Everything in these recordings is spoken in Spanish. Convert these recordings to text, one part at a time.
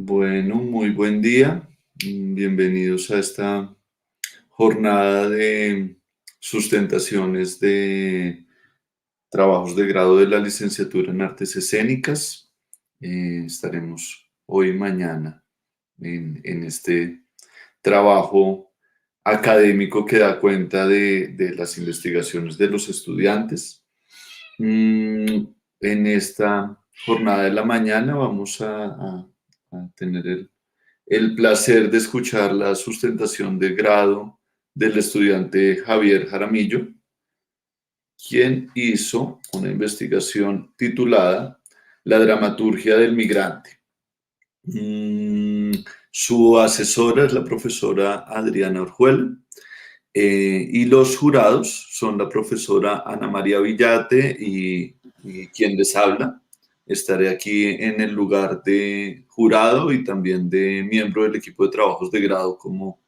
Bueno, muy buen día. Bienvenidos a esta jornada de sustentaciones de trabajos de grado de la licenciatura en Artes Escénicas. Estaremos hoy y mañana en este trabajo académico que da cuenta de las investigaciones de los estudiantes. En esta jornada de la mañana vamos a tener el placer de escuchar la sustentación de grado del estudiante Javier Jaramillo, quien hizo una investigación titulada La dramaturgia del migrante. Su asesora es la profesora Adriana Orjuela, y los jurados son la profesora Ana María Villate y quien les habla. Estaré aquí en el lugar de jurado y también de miembro del equipo de trabajos de grado, como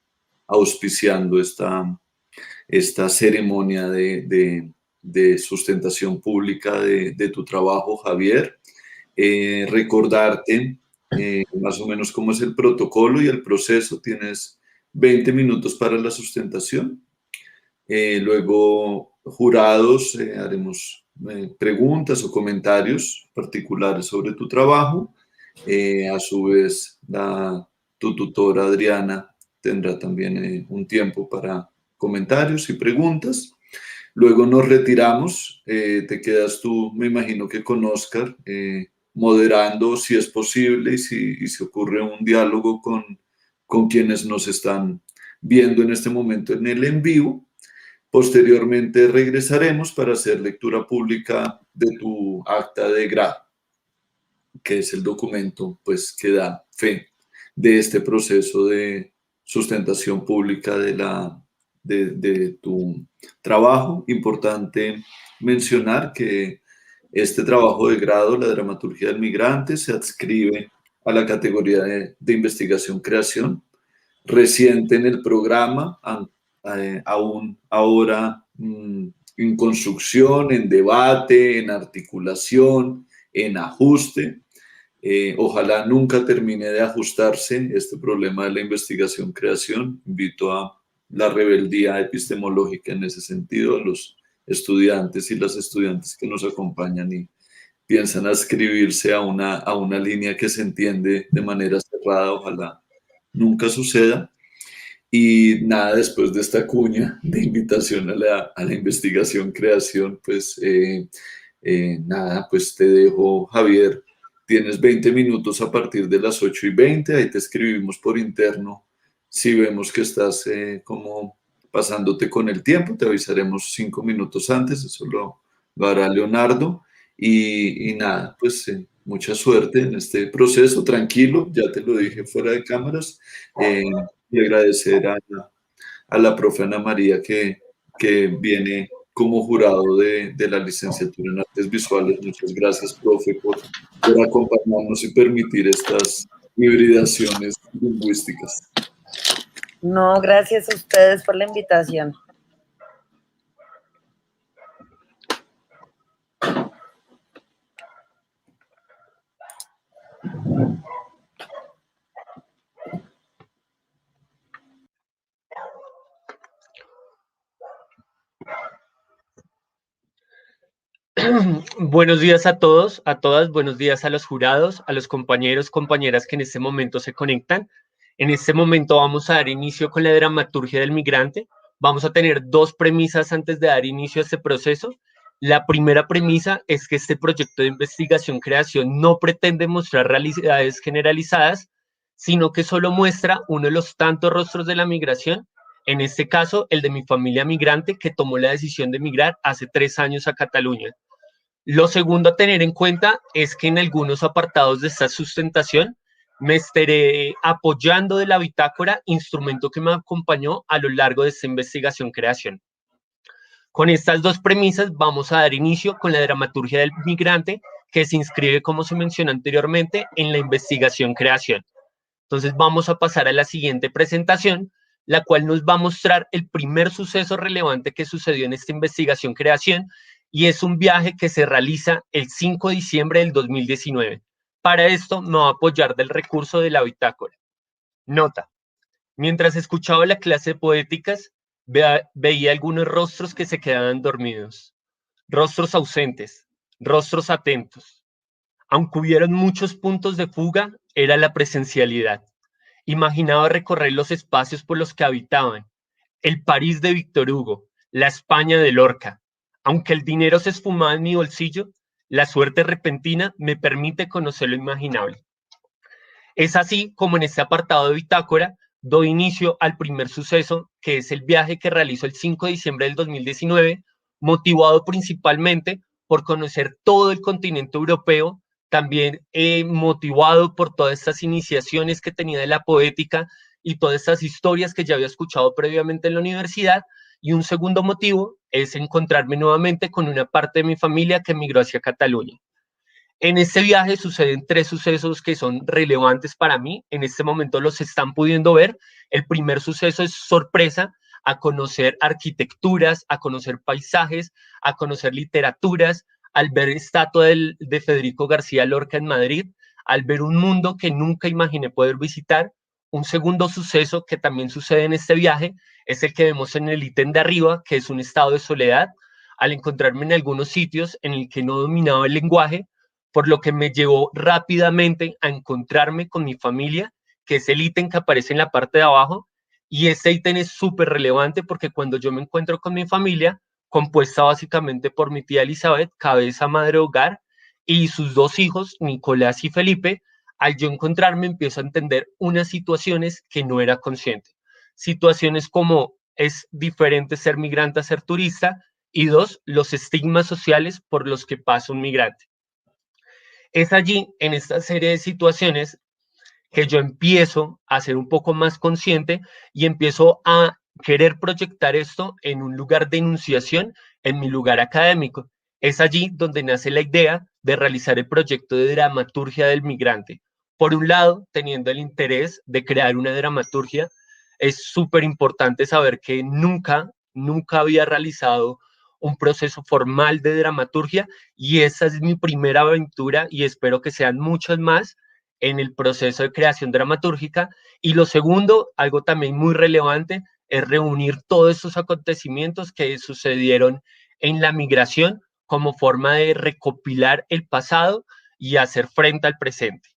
auspiciando esta ceremonia de sustentación pública de tu trabajo, Javier. Recordarte más o menos cómo es el protocolo y el proceso. Tienes 20 minutos para la sustentación. Luego, jurados, haremos preguntas o comentarios particulares sobre tu trabajo. A su vez, tu tutora Adriana tendrá también un tiempo para comentarios y preguntas. Luego nos retiramos, te quedas tú, me imagino que con Oscar, moderando si es posible y si ocurre un diálogo con quienes nos están viendo en este momento en el en vivo. Posteriormente regresaremos para hacer lectura pública de tu acta de grado, que es el documento pues, que da fe de este proceso de sustentación pública de tu trabajo. Importante mencionar que este trabajo de grado, la dramaturgia del migrante, se adscribe a la categoría de investigación-creación, reciente en el programa, aún ahora en construcción, en debate, en articulación, en ajuste. Ojalá nunca termine de ajustarse este problema de la investigación-creación. Invito a la rebeldía epistemológica en ese sentido, a los estudiantes y las estudiantes que nos acompañan y piensan adscribirse a una línea que se entiende de manera cerrada. Ojalá nunca suceda. Y nada, después de esta cuña de invitación a la investigación-creación, pues nada, pues te dejo, Javier. Tienes 20 minutos a partir de las 8:20, ahí te escribimos por interno. Si vemos que estás como pasándote con el tiempo, te avisaremos 5 minutos antes, eso lo hará Leonardo. Y nada, pues mucha suerte en este proceso, tranquilo, ya te lo dije fuera de cámaras. Eh, y agradecer a la profe Ana María que viene como jurado de la licenciatura en Artes Visuales. Muchas gracias, profe, por acompañarnos y permitir estas hibridaciones lingüísticas. No, gracias a ustedes por la invitación. Buenos días a todos, a todas, buenos días a los jurados, a los compañeros, compañeras que en este momento se conectan. En este momento vamos a dar inicio con la dramaturgia del migrante. Vamos a tener dos premisas antes de dar inicio a este proceso. La primera premisa es que este proyecto de investigación-creación no pretende mostrar realidades generalizadas, sino que solo muestra uno de los tantos rostros de la migración, en este caso el de mi familia migrante que tomó la decisión de migrar hace 3 años a Cataluña. Lo segundo a tener en cuenta es que en algunos apartados de esta sustentación me estaré apoyando de la bitácora, instrumento que me acompañó a lo largo de esta investigación-creación. Con estas dos premisas vamos a dar inicio con la dramaturgia del migrante, que se inscribe, como se mencionó anteriormente, en la investigación-creación. Entonces vamos a pasar a la siguiente presentación, la cual nos va a mostrar el primer suceso relevante que sucedió en esta investigación-creación, y es un viaje que se realiza el 5 de diciembre del 2019. Para esto me voy a apoyar del recurso de la bitácora. Nota: mientras escuchaba la clase de poéticas, veía algunos rostros que se quedaban dormidos, rostros ausentes, rostros atentos. Aunque hubieron muchos puntos de fuga, era la presencialidad. Imaginaba recorrer los espacios por los que habitaban, el París de Víctor Hugo, la España de Lorca. Aunque el dinero se esfumaba en mi bolsillo, la suerte repentina me permite conocer lo imaginable. Es así como en este apartado de bitácora doy inicio al primer suceso, que es el viaje que realizo el 5 de diciembre del 2019, motivado principalmente por conocer todo el continente europeo, también motivado por todas estas iniciaciones que tenía de la poética y todas estas historias que ya había escuchado previamente en la universidad. Y un segundo motivo es encontrarme nuevamente con una parte de mi familia que emigró hacia Cataluña. En este viaje suceden 3 sucesos que son relevantes para mí. En este momento los están pudiendo ver. El primer suceso es sorpresa, a conocer arquitecturas, a conocer paisajes, a conocer literaturas, al ver estatua de Federico García Lorca en Madrid, al ver un mundo que nunca imaginé poder visitar. Un segundo suceso que también sucede en este viaje es el que vemos en el ítem de arriba, que es un estado de soledad, al encontrarme en algunos sitios en el que no dominaba el lenguaje, por lo que me llevó rápidamente a encontrarme con mi familia, que es el ítem que aparece en la parte de abajo. Y este ítem es súper relevante porque cuando yo me encuentro con mi familia, compuesta básicamente por mi tía Elizabeth, cabeza madre hogar, y sus 2 hijos, Nicolás y Felipe, al yo encontrarme empiezo a entender unas situaciones que no era consciente. Situaciones como es diferente ser migrante a ser turista, y 2, los estigmas sociales por los que pasa un migrante. Es allí, en esta serie de situaciones, que yo empiezo a ser un poco más consciente y empiezo a querer proyectar esto en un lugar de enunciación, en mi lugar académico. Es allí donde nace la idea de realizar el proyecto de dramaturgia del migrante. Por un lado, teniendo el interés de crear una dramaturgia, es súper importante saber que nunca había realizado un proceso formal de dramaturgia, y esa es mi primera aventura y espero que sean muchas más en el proceso de creación dramatúrgica. Y lo segundo, algo también muy relevante, es reunir todos esos acontecimientos que sucedieron en la migración como forma de recopilar el pasado y hacer frente al presente.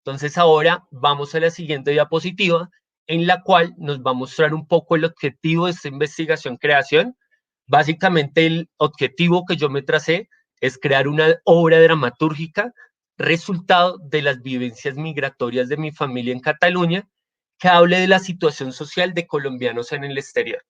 Entonces ahora vamos a la siguiente diapositiva, en la cual nos va a mostrar un poco el objetivo de esta investigación-creación. Básicamente el objetivo que yo me tracé es crear una obra dramatúrgica resultado de las vivencias migratorias de mi familia en Cataluña, que hable de la situación social de colombianos en el exterior.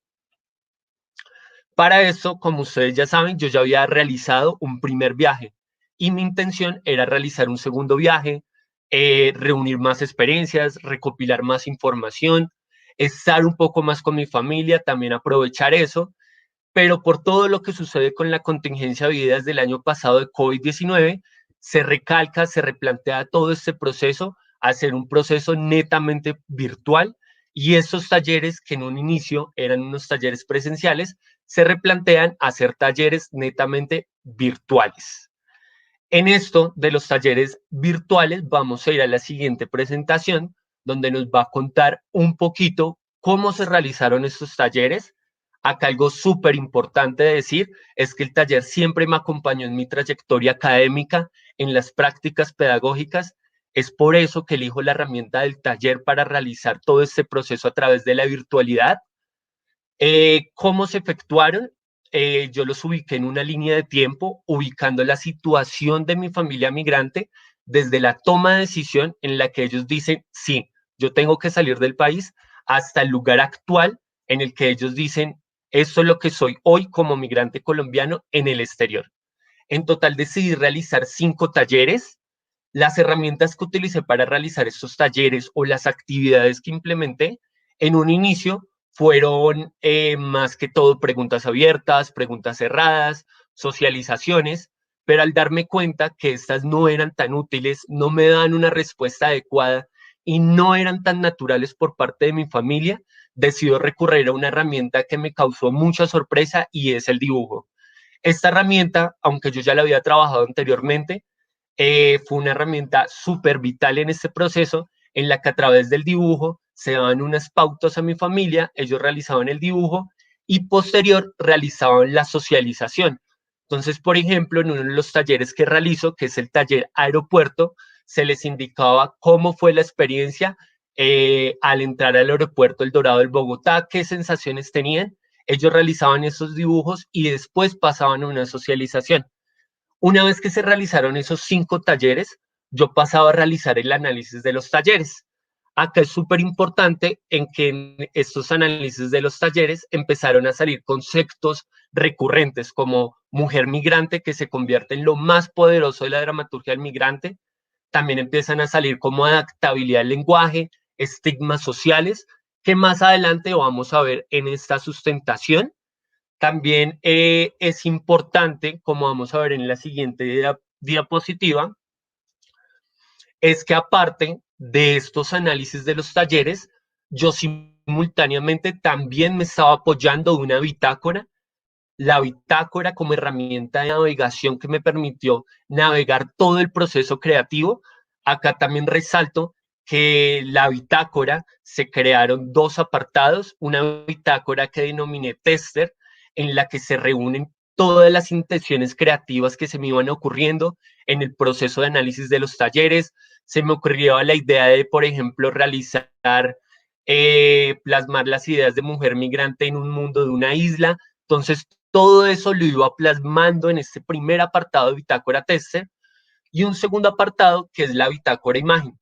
Para eso, como ustedes ya saben, yo ya había realizado un primer viaje y mi intención era realizar un segundo viaje, reunir más experiencias, recopilar más información, estar un poco más con mi familia, también aprovechar eso. Pero por todo lo que sucede con la contingencia vivida desde el año pasado de COVID-19, se recalca, se replantea todo este proceso a ser un proceso netamente virtual, y esos talleres que en un inicio eran unos talleres presenciales, se replantean a ser talleres netamente virtuales. En esto de los talleres virtuales vamos a ir a la siguiente presentación, donde nos va a contar un poquito cómo se realizaron estos talleres. Acá algo súper importante de decir es que el taller siempre me acompañó en mi trayectoria académica, en las prácticas pedagógicas. Es por eso que elijo la herramienta del taller para realizar todo este proceso a través de la virtualidad. ¿Cómo se efectuaron? Yo los ubiqué en una línea de tiempo, ubicando la situación de mi familia migrante desde la toma de decisión en la que ellos dicen, sí, yo tengo que salir del país, hasta el lugar actual en el que ellos dicen, esto es lo que soy hoy como migrante colombiano en el exterior. En total decidí realizar 5 talleres. Las herramientas que utilicé para realizar estos talleres o las actividades que implementé en un inicio fueron más que todo preguntas abiertas, preguntas cerradas, socializaciones, pero al darme cuenta que estas no eran tan útiles, no me daban una respuesta adecuada y no eran tan naturales por parte de mi familia, decidí recurrir a una herramienta que me causó mucha sorpresa, y es el dibujo. Esta herramienta, aunque yo ya la había trabajado anteriormente, fue una herramienta súper vital en este proceso, en la que a través del dibujo se daban unas pautas a mi familia, ellos realizaban el dibujo y posterior realizaban la socialización. Entonces, por ejemplo, en uno de los talleres que realizo, que es el taller aeropuerto, se les indicaba cómo fue la experiencia al entrar al aeropuerto El Dorado del Bogotá, qué sensaciones tenían. Ellos realizaban esos dibujos y después pasaban a una socialización. Una vez que se realizaron esos 5 talleres, yo pasaba a realizar el análisis de los talleres. Acá es súper importante en que en estos análisis de los talleres empezaron a salir conceptos recurrentes como mujer migrante, que se convierte en lo más poderoso de la dramaturgia del migrante. También empiezan a salir como adaptabilidad del lenguaje, estigmas sociales, que más adelante vamos a ver en esta sustentación. También es importante, como vamos a ver en la siguiente diapositiva, es que aparte de estos análisis de los talleres, yo simultáneamente también me estaba apoyando de una bitácora, la bitácora como herramienta de navegación que me permitió navegar todo el proceso creativo. Acá también resalto que la bitácora se crearon 2 apartados, una bitácora que denominé tester, en la que se reúnen todas las intenciones creativas que se me iban ocurriendo en el proceso de análisis de los talleres. Se me ocurrió la idea de, por ejemplo, realizar, plasmar las ideas de mujer migrante en un mundo de una isla. Entonces, todo eso lo iba plasmando en este primer apartado de bitácora tester y un segundo apartado que es la bitácora imagen.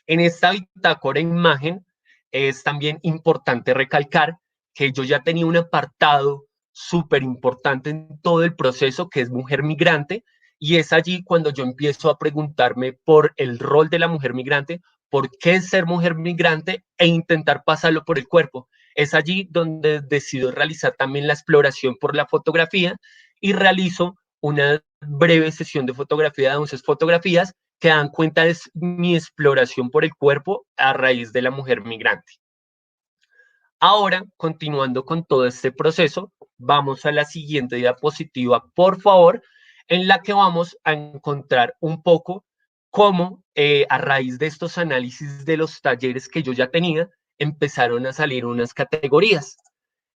En esta bitácora imagen es también importante recalcar que yo ya tenía un apartado súper importante en todo el proceso, que es mujer migrante, y es allí cuando yo empiezo a preguntarme por el rol de la mujer migrante, por qué ser mujer migrante e intentar pasarlo por el cuerpo. Es allí donde decido realizar también la exploración por la fotografía y realizo una breve sesión de fotografía de 11 fotografías que dan cuenta de mi exploración por el cuerpo a raíz de la mujer migrante. Ahora, continuando con todo este proceso, vamos a la siguiente diapositiva, por favor, en la que vamos a encontrar un poco cómo a raíz de estos análisis de los talleres que yo ya tenía, empezaron a salir unas categorías.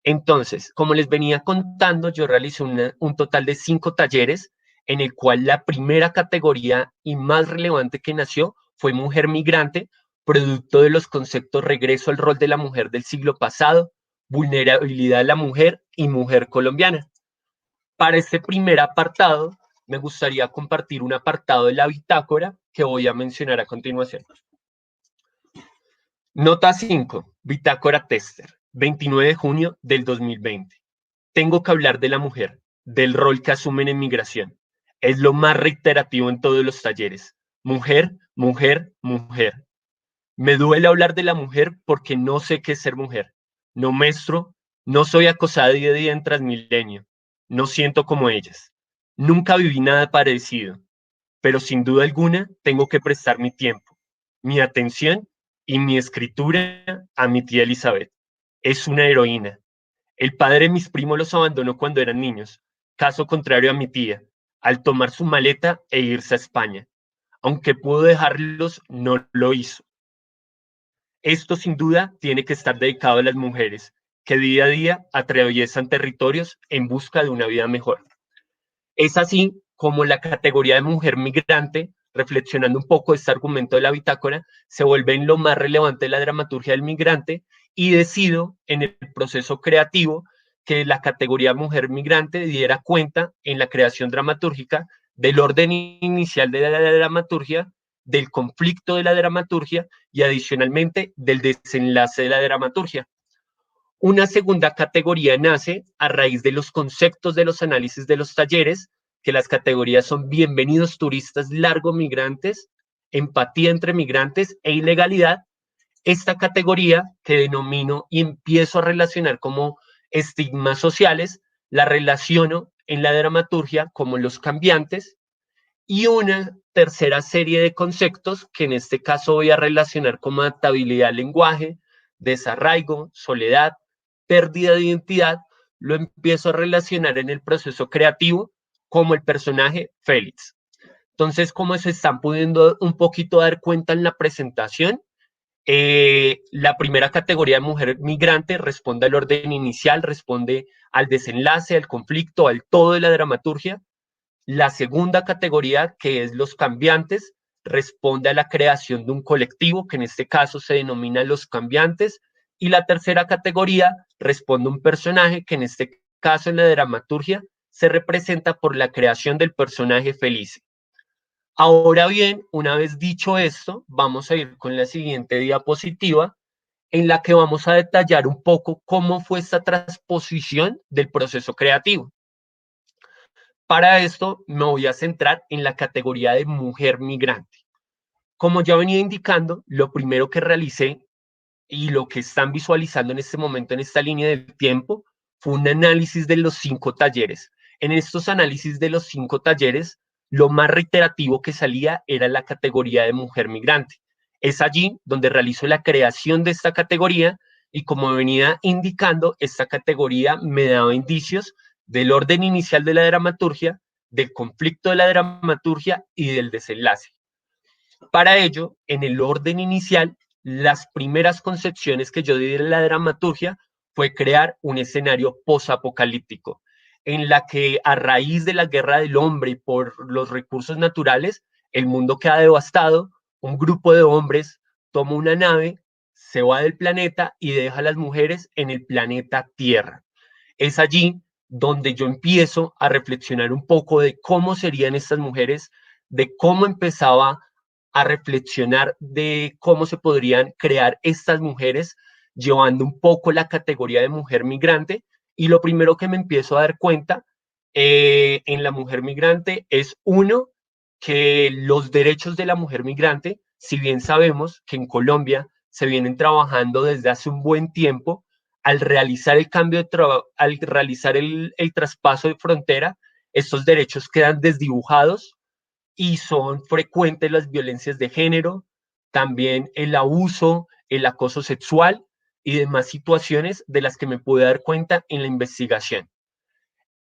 Entonces, como les venía contando, yo realicé un total de 5 talleres, en el cual la primera categoría y más relevante que nació fue mujer migrante, producto de los conceptos regreso al rol de la mujer del siglo pasado, vulnerabilidad de la mujer y mujer colombiana. Para este primer apartado, me gustaría compartir un apartado de la bitácora que voy a mencionar a continuación. Nota 5, bitácora tester, 29 de junio del 2020. Tengo que hablar de la mujer, del rol que asumen en migración. Es lo más reiterativo en todos los talleres. Mujer, mujer, mujer. Me duele hablar de la mujer porque no sé qué es ser mujer. No muestro, no soy acosada día a día en Transmilenio. No siento como ellas. Nunca viví nada parecido. Pero sin duda alguna tengo que prestar mi tiempo, mi atención y mi escritura a mi tía Elizabeth. Es una heroína. El padre de mis primos los abandonó cuando eran niños, caso contrario a mi tía, al tomar su maleta e irse a España. Aunque pudo dejarlos, no lo hizo. Esto sin duda tiene que estar dedicado a las mujeres, que día a día atraviesan territorios en busca de una vida mejor. Es así como la categoría de mujer migrante, reflexionando un poco este argumento de la bitácora, se vuelve en lo más relevante de la dramaturgia del migrante y decido en el proceso creativo que la categoría mujer migrante diera cuenta en la creación dramatúrgica del orden inicial de la dramaturgia, del conflicto de la dramaturgia y adicionalmente del desenlace de la dramaturgia. Una segunda categoría nace a raíz de los conceptos de los análisis de los talleres, que las categorías son bienvenidos turistas largo migrantes, empatía entre migrantes e ilegalidad. Esta categoría que denomino y empiezo a relacionar como estigmas sociales, la relaciono en la dramaturgia como los cambiantes y una tercera serie de conceptos que en este caso voy a relacionar como adaptabilidad al lenguaje, desarraigo, soledad, pérdida de identidad, lo empiezo a relacionar en el proceso creativo como el personaje Félix. Entonces, como se están pudiendo un poquito dar cuenta en la presentación, la primera categoría de mujer migrante responde al orden inicial, responde al desenlace, al conflicto, al todo de la dramaturgia. La segunda categoría, que es los cambiantes, responde a la creación de un colectivo, que en este caso se denomina los cambiantes. Y la tercera categoría responde a un personaje, que en este caso en la dramaturgia se representa por la creación del personaje Felice. Ahora bien, una vez dicho esto, vamos a ir con la siguiente diapositiva, en la que vamos a detallar un poco cómo fue esta transposición del proceso creativo. Para esto me voy a centrar en la categoría de mujer migrante. Como ya venía indicando, lo primero que realicé y lo que están visualizando en este momento en esta línea del tiempo fue un análisis de los 5 talleres. En estos análisis de los 5 talleres, lo más reiterativo que salía era la categoría de mujer migrante. Es allí donde realizo la creación de esta categoría y como venía indicando, esta categoría me daba indicios del orden inicial de la dramaturgia, del conflicto de la dramaturgia y del desenlace. Para ello, en el orden inicial, las primeras concepciones que yo di de la dramaturgia fue crear un escenario posapocalíptico, en la que a raíz de la guerra del hombre y por los recursos naturales, el mundo queda devastado, un grupo de hombres toma una nave, se va del planeta y deja a las mujeres en el planeta Tierra. Es allí donde yo empiezo a reflexionar un poco de cómo serían estas mujeres, de cómo empezaba a reflexionar de cómo se podrían crear estas mujeres, llevando un poco la categoría de mujer migrante. Y lo primero que me empiezo a dar cuenta en la mujer migrante es, uno, que los derechos de la mujer migrante, si bien sabemos que en Colombia se vienen trabajando desde hace un buen tiempo, al realizar el cambio de al realizar el traspaso de frontera, estos derechos quedan desdibujados y son frecuentes las violencias de género, también el abuso, el acoso sexual y demás situaciones de las que me pude dar cuenta en la investigación.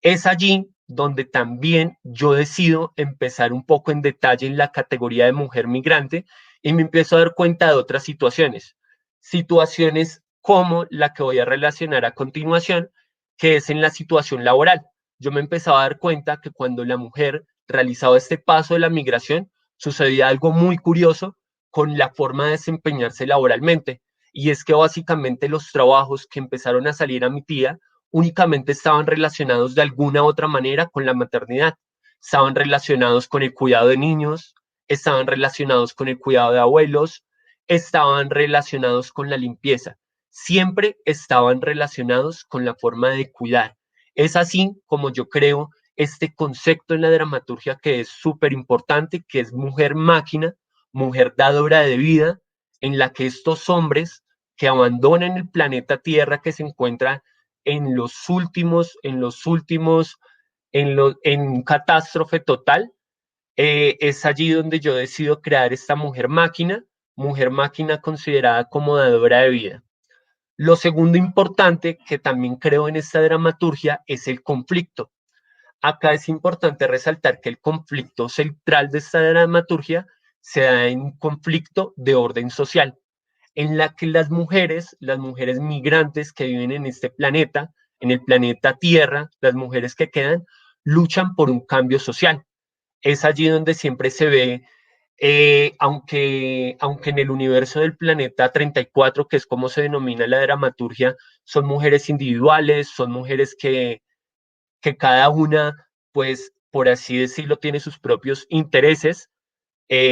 Es allí donde también yo decido empezar un poco en detalle en la categoría de mujer migrante y me empiezo a dar cuenta de otras situaciones. Situaciones como la que voy a relacionar a continuación, que es en la situación laboral. Yo me empezaba a dar cuenta que cuando la mujer realizaba este paso de la migración, sucedía algo muy curioso con la forma de desempeñarse laboralmente. Y es que básicamente los trabajos que empezaron a salir a mi tía únicamente estaban relacionados de alguna u otra manera con la maternidad. Estaban relacionados con el cuidado de niños, estaban relacionados con el cuidado de abuelos, estaban relacionados con la limpieza. Siempre estaban relacionados con la forma de cuidar. Es así como yo creo este concepto en la dramaturgia que es súper importante, que es mujer máquina, mujer dadora de vida, en la que estos hombres que abandonan el planeta Tierra que se encuentra en catástrofe total, es allí donde yo decido crear esta mujer máquina considerada como dadora de vida. Lo segundo importante que también creo en esta dramaturgia es el conflicto. Acá es importante resaltar que el conflicto central de esta dramaturgia se da en un conflicto de orden social, en la que las mujeres migrantes que viven en este planeta, en el planeta Tierra, las mujeres que quedan, luchan por un cambio social. Es allí donde siempre se ve, aunque en el universo del planeta 34, que es como se denomina la dramaturgia, son mujeres individuales, son mujeres que cada una, pues, por así decirlo, tiene sus propios intereses,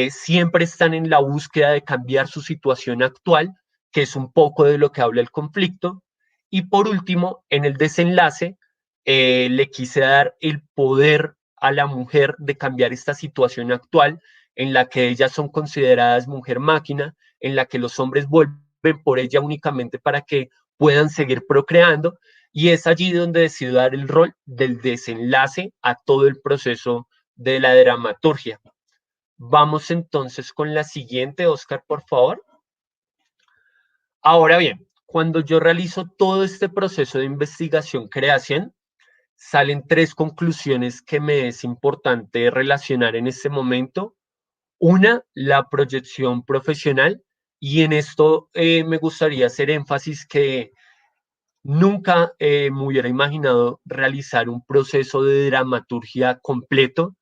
siempre están en la búsqueda de cambiar su situación actual, que es un poco de lo que habla el conflicto. Y por último, en el desenlace, le quise dar el poder a la mujer de cambiar esta situación actual en la que ellas son consideradas mujer máquina, en la que los hombres vuelven por ella únicamente para que puedan seguir procreando. Y es allí donde decido dar el rol del desenlace a todo el proceso de la dramaturgia. Vamos entonces con la siguiente, Oscar, por favor. Ahora bien, cuando yo realizo todo este proceso de investigación-creación, salen tres conclusiones que me es importante relacionar en este momento. Una, la proyección profesional, y en esto me gustaría hacer énfasis que nunca me hubiera imaginado realizar un proceso de dramaturgia completo.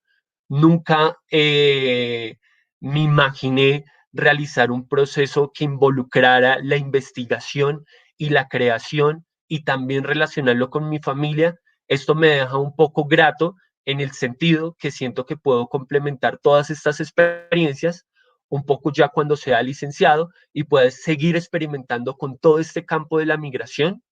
Nunca me imaginé realizar un proceso que involucrara la investigación y la creación y también relacionarlo con mi familia. Esto me deja un poco grato en el sentido que siento que puedo complementar todas estas experiencias un poco ya cuando sea licenciado y pueda seguir experimentando con todo este campo de la migración.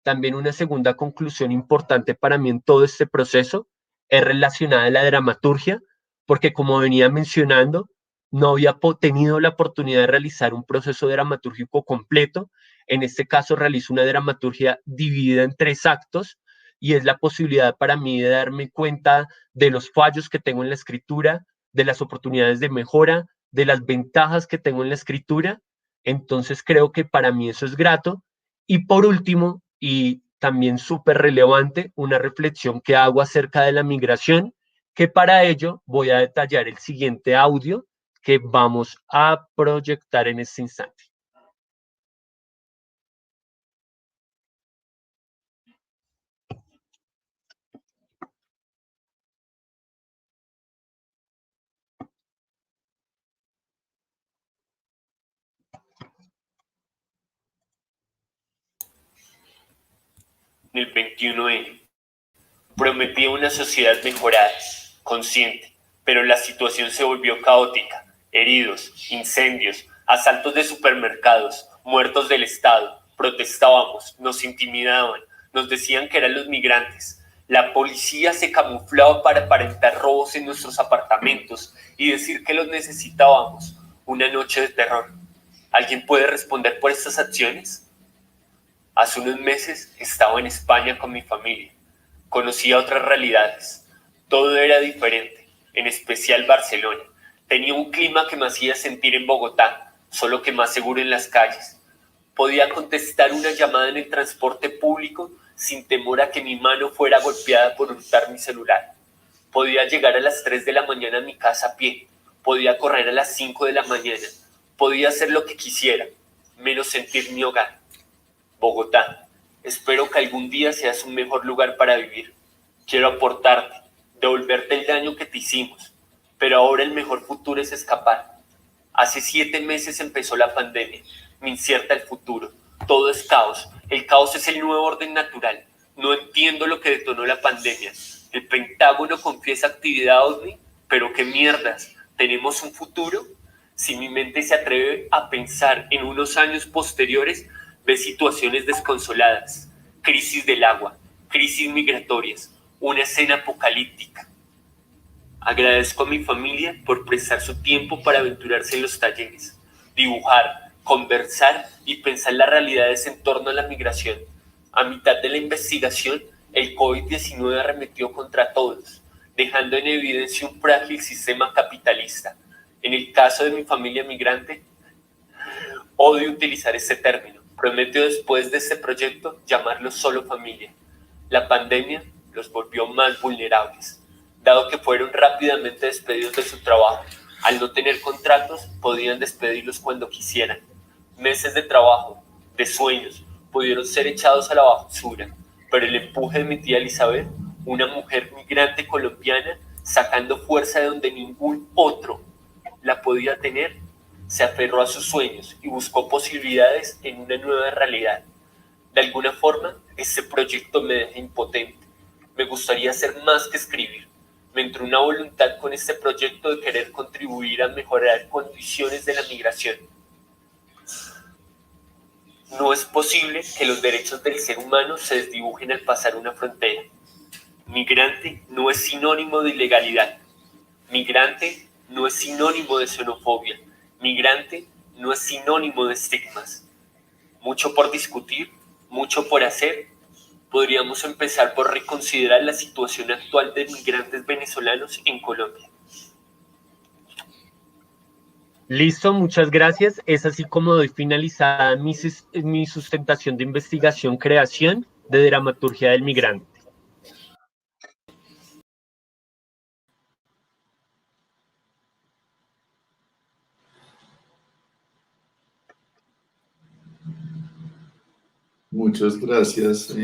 También una segunda conclusión importante para mí en todo este proceso es relacionada a la dramaturgia, porque como venía mencionando, no había tenido la oportunidad de realizar un proceso dramatúrgico completo. En este caso realizo una dramaturgia dividida en tres actos y es la posibilidad para mí de darme cuenta de los fallos que tengo en la escritura, de las oportunidades de mejora, de las ventajas que tengo en la escritura. Entonces creo que para mí eso es grato. Y por último, y también súper relevante, una reflexión que hago acerca de la migración, que para ello voy a detallar el siguiente audio que vamos a proyectar en este instante. En el 21N. Prometía una sociedad mejorada, consciente, pero la situación se volvió caótica. Heridos, incendios, asaltos de supermercados, muertos del Estado. Protestábamos, nos intimidaban, nos decían que eran los migrantes. La policía se camuflaba para aparentar robos en nuestros apartamentos y decir que los necesitábamos. Una noche de terror. ¿Alguien puede responder por estas acciones? Hace unos meses estaba en España con mi familia. Conocía otras realidades. Todo era diferente, en especial Barcelona. Tenía un clima que me hacía sentir en Bogotá, solo que más seguro en las calles. Podía contestar una llamada en el transporte público sin temor a que mi mano fuera golpeada por hurtar mi celular. Podía llegar a las 3 de la mañana a mi casa a pie. Podía correr a las 5 de la mañana. Podía hacer lo que quisiera, menos sentir mi hogar. Bogotá, espero que algún día seas un mejor lugar para vivir. Quiero aportarte, devolverte el daño que te hicimos, pero ahora el mejor futuro es escapar. Hace 7 meses empezó la pandemia, me incierta el futuro. Todo es caos, el caos es el nuevo orden natural. No entiendo lo que detonó la pandemia. El Pentágono confiesa actividad OVNI, pero qué mierdas, ¿tenemos un futuro? Si mi mente se atreve a pensar en unos años posteriores, ve situaciones desconsoladas, crisis del agua, crisis migratorias, una escena apocalíptica. Agradezco a mi familia por prestar su tiempo para aventurarse en los talleres, dibujar, conversar y pensar las realidades en torno a la migración. A mitad de la investigación, el COVID-19 arremetió contra todos, dejando en evidencia un frágil sistema capitalista. En el caso de mi familia migrante, odio utilizar este término. Prometo después de este proyecto llamarlo solo familia. La pandemia los volvió más vulnerables, dado que fueron rápidamente despedidos de su trabajo. Al no tener contratos, podían despedirlos cuando quisieran. Meses de trabajo, de sueños, pudieron ser echados a la basura, pero el empuje de mi tía Elizabeth, una mujer migrante colombiana, sacando fuerza de donde ningún otro la podía tener, se aferró a sus sueños y buscó posibilidades en una nueva realidad. De alguna forma, este proyecto me deja impotente. Me gustaría hacer más que escribir. Me entró una voluntad con este proyecto de querer contribuir a mejorar condiciones de la migración. No es posible que los derechos del ser humano se desdibujen al pasar una frontera. Migrante no es sinónimo de ilegalidad. Migrante no es sinónimo de xenofobia. Migrante no es sinónimo de estigmas. Mucho por discutir, mucho por hacer. Podríamos empezar por reconsiderar la situación actual de migrantes venezolanos en Colombia. Listo, muchas gracias. Es así como doy finalizada mi sustentación de investigación, creación de dramaturgia del migrante. Muchas gracias,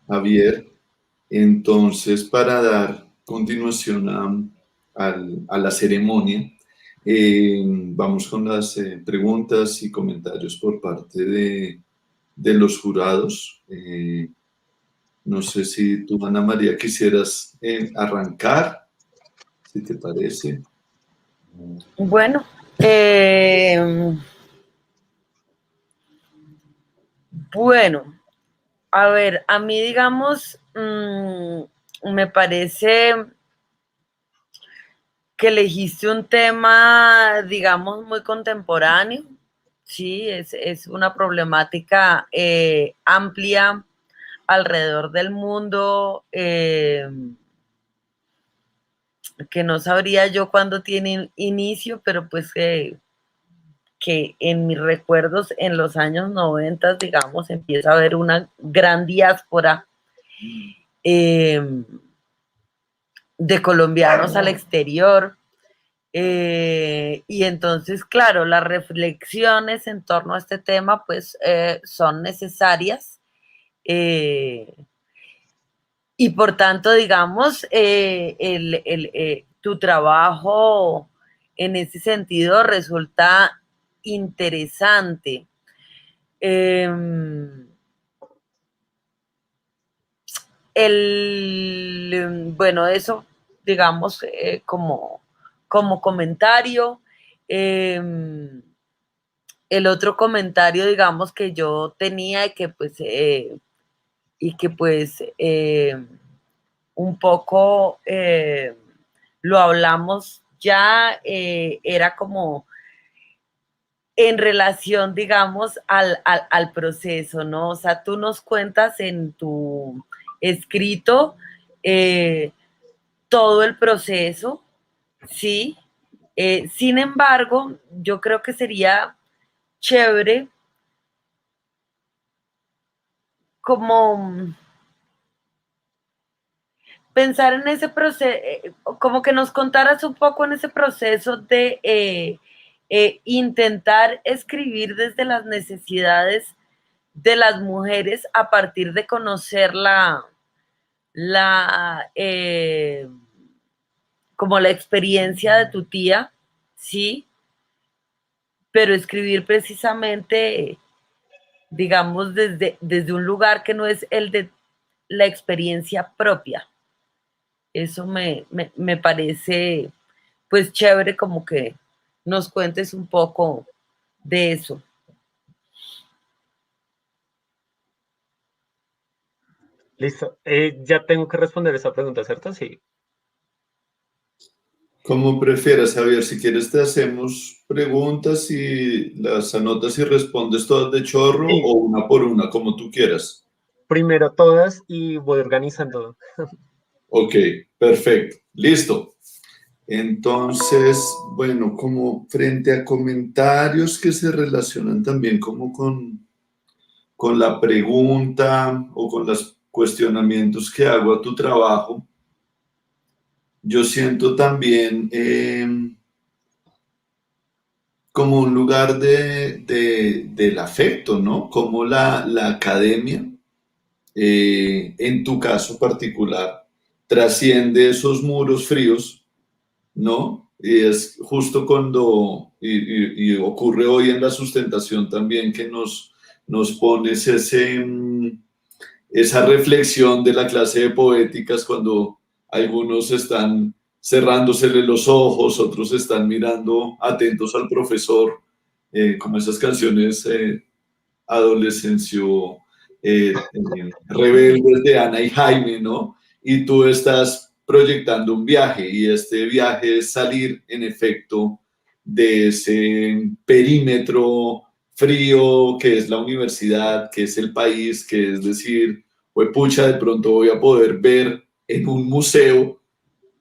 Javier. Entonces, para dar continuación a la ceremonia, vamos con las preguntas y comentarios por parte de los jurados. No sé si tú, Ana María, quisieras arrancar, si te parece. Bueno, bueno, a ver, a mí, digamos, me parece que elegiste un tema, digamos, muy contemporáneo. Sí, es una problemática amplia alrededor del mundo, que no sabría yo cuándo tiene inicio, pero pues que en mis recuerdos en los años 90, digamos, empieza a haber una gran diáspora de colombianos al exterior. Y entonces, claro, las reflexiones en torno a este tema pues son necesarias. Y por tanto, digamos, tu trabajo en ese sentido resulta interesante. Bueno, eso, digamos, como comentario. El otro comentario, digamos, que yo tenía y que pues un poco lo hablamos ya, era como en relación, digamos, al proceso, ¿no? O sea, tú nos cuentas en tu escrito todo el proceso, ¿sí? Sin embargo, yo creo que sería chévere como pensar en ese proceso, como que nos contaras un poco en ese proceso de intentar escribir desde las necesidades de las mujeres a partir de conocer como la experiencia de tu tía, ¿sí? Pero escribir precisamente, digamos, desde un lugar que no es el de la experiencia propia. Eso me parece, pues, chévere como que nos cuentes un poco de eso. Listo. Ya tengo que responder esa pregunta, ¿cierto? Sí. Como prefieras, Javier, si quieres te hacemos preguntas y las anotas y respondes todas de chorro Sí, o una por una, como tú quieras. primero todas y voy organizando. Ok, perfecto, listo. Entonces, bueno, como frente a comentarios que se relacionan también como con la pregunta o con los cuestionamientos que hago a tu trabajo, yo siento también como un lugar del afecto, ¿no? Como la academia, en tu caso particular, trasciende esos muros fríos, ¿no? Y es justo cuando, y ocurre hoy en la sustentación también, que nos pones esa reflexión de la clase de poéticas cuando algunos están cerrándosele los ojos, otros están mirando atentos al profesor, como esas canciones adolescencio rebeldes de Ana y Jaime, ¿no? Y tú estás proyectando un viaje y este viaje es salir en efecto de ese perímetro frío que es la universidad, que es el país, que es decir, pues pucha, de pronto voy a poder ver en un museo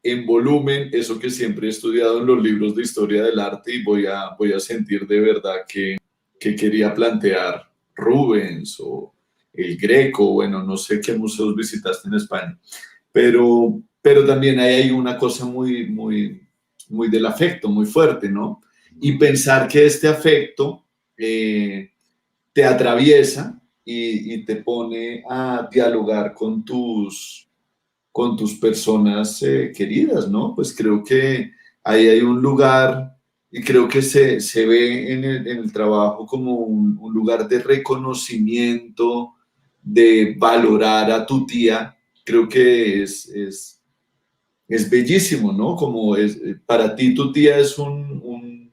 en volumen eso que siempre he estudiado en los libros de historia del arte y voy a sentir de verdad que quería plantear Rubens o el Greco, bueno, no sé qué museos visitaste en España, pero también ahí hay una cosa muy del afecto, muy fuerte, ¿no? Y pensar que este afecto te atraviesa y te pone a dialogar con tus personas queridas, ¿no? Pues creo que ahí hay un lugar y creo que se ve en el trabajo como un lugar de reconocimiento, de valorar a tu tía. Creo que es bellísimo, ¿no? Como es, para ti tu tía es un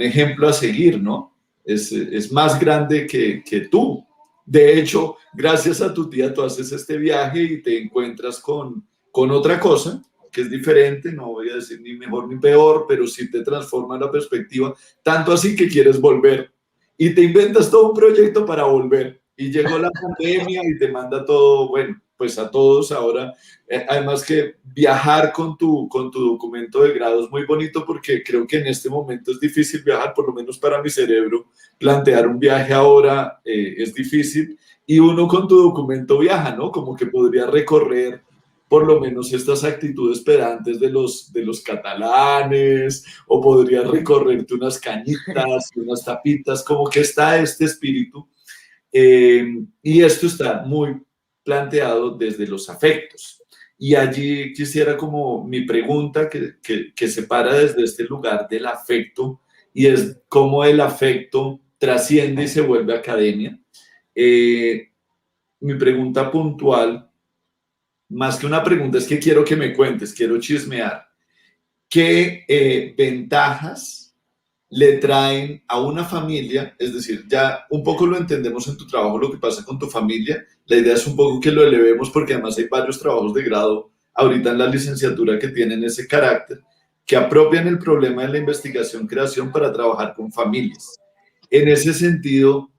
ejemplo a seguir, ¿no? Es más grande que tú. De hecho, gracias a tu tía, tú haces este viaje y te encuentras con otra cosa que es diferente, no voy a decir ni mejor ni peor, pero sí te transforma la perspectiva, tanto así que quieres volver y te inventas todo un proyecto para volver. Y llegó la pandemia y te manda todo, bueno, pues a todos ahora. Además que viajar con tu documento de grado es muy bonito porque creo que en este momento es difícil viajar, por lo menos para mi cerebro. Plantear un viaje ahora es difícil y uno con tu documento viaja, ¿no? Como que podría recorrer por lo menos estas actitudes pedantes de los catalanes, o podría recorrerte unas cañitas, unas tapitas, como que está este espíritu. Y esto está muy planteado desde los afectos. Y allí quisiera como mi pregunta que se para desde este lugar del afecto y es cómo el afecto trasciende y se vuelve academia. Mi pregunta puntual, más que una pregunta, es que quiero que me cuentes, quiero chismear. ¿Qué ventajas le traen a una familia? Es decir, ya un poco lo entendemos en tu trabajo, lo que pasa con tu familia. La idea es un poco que lo elevemos porque además hay varios trabajos de grado ahorita en la licenciatura que tienen ese carácter, que apropian el problema de la investigación-creación para trabajar con familias. En ese sentido,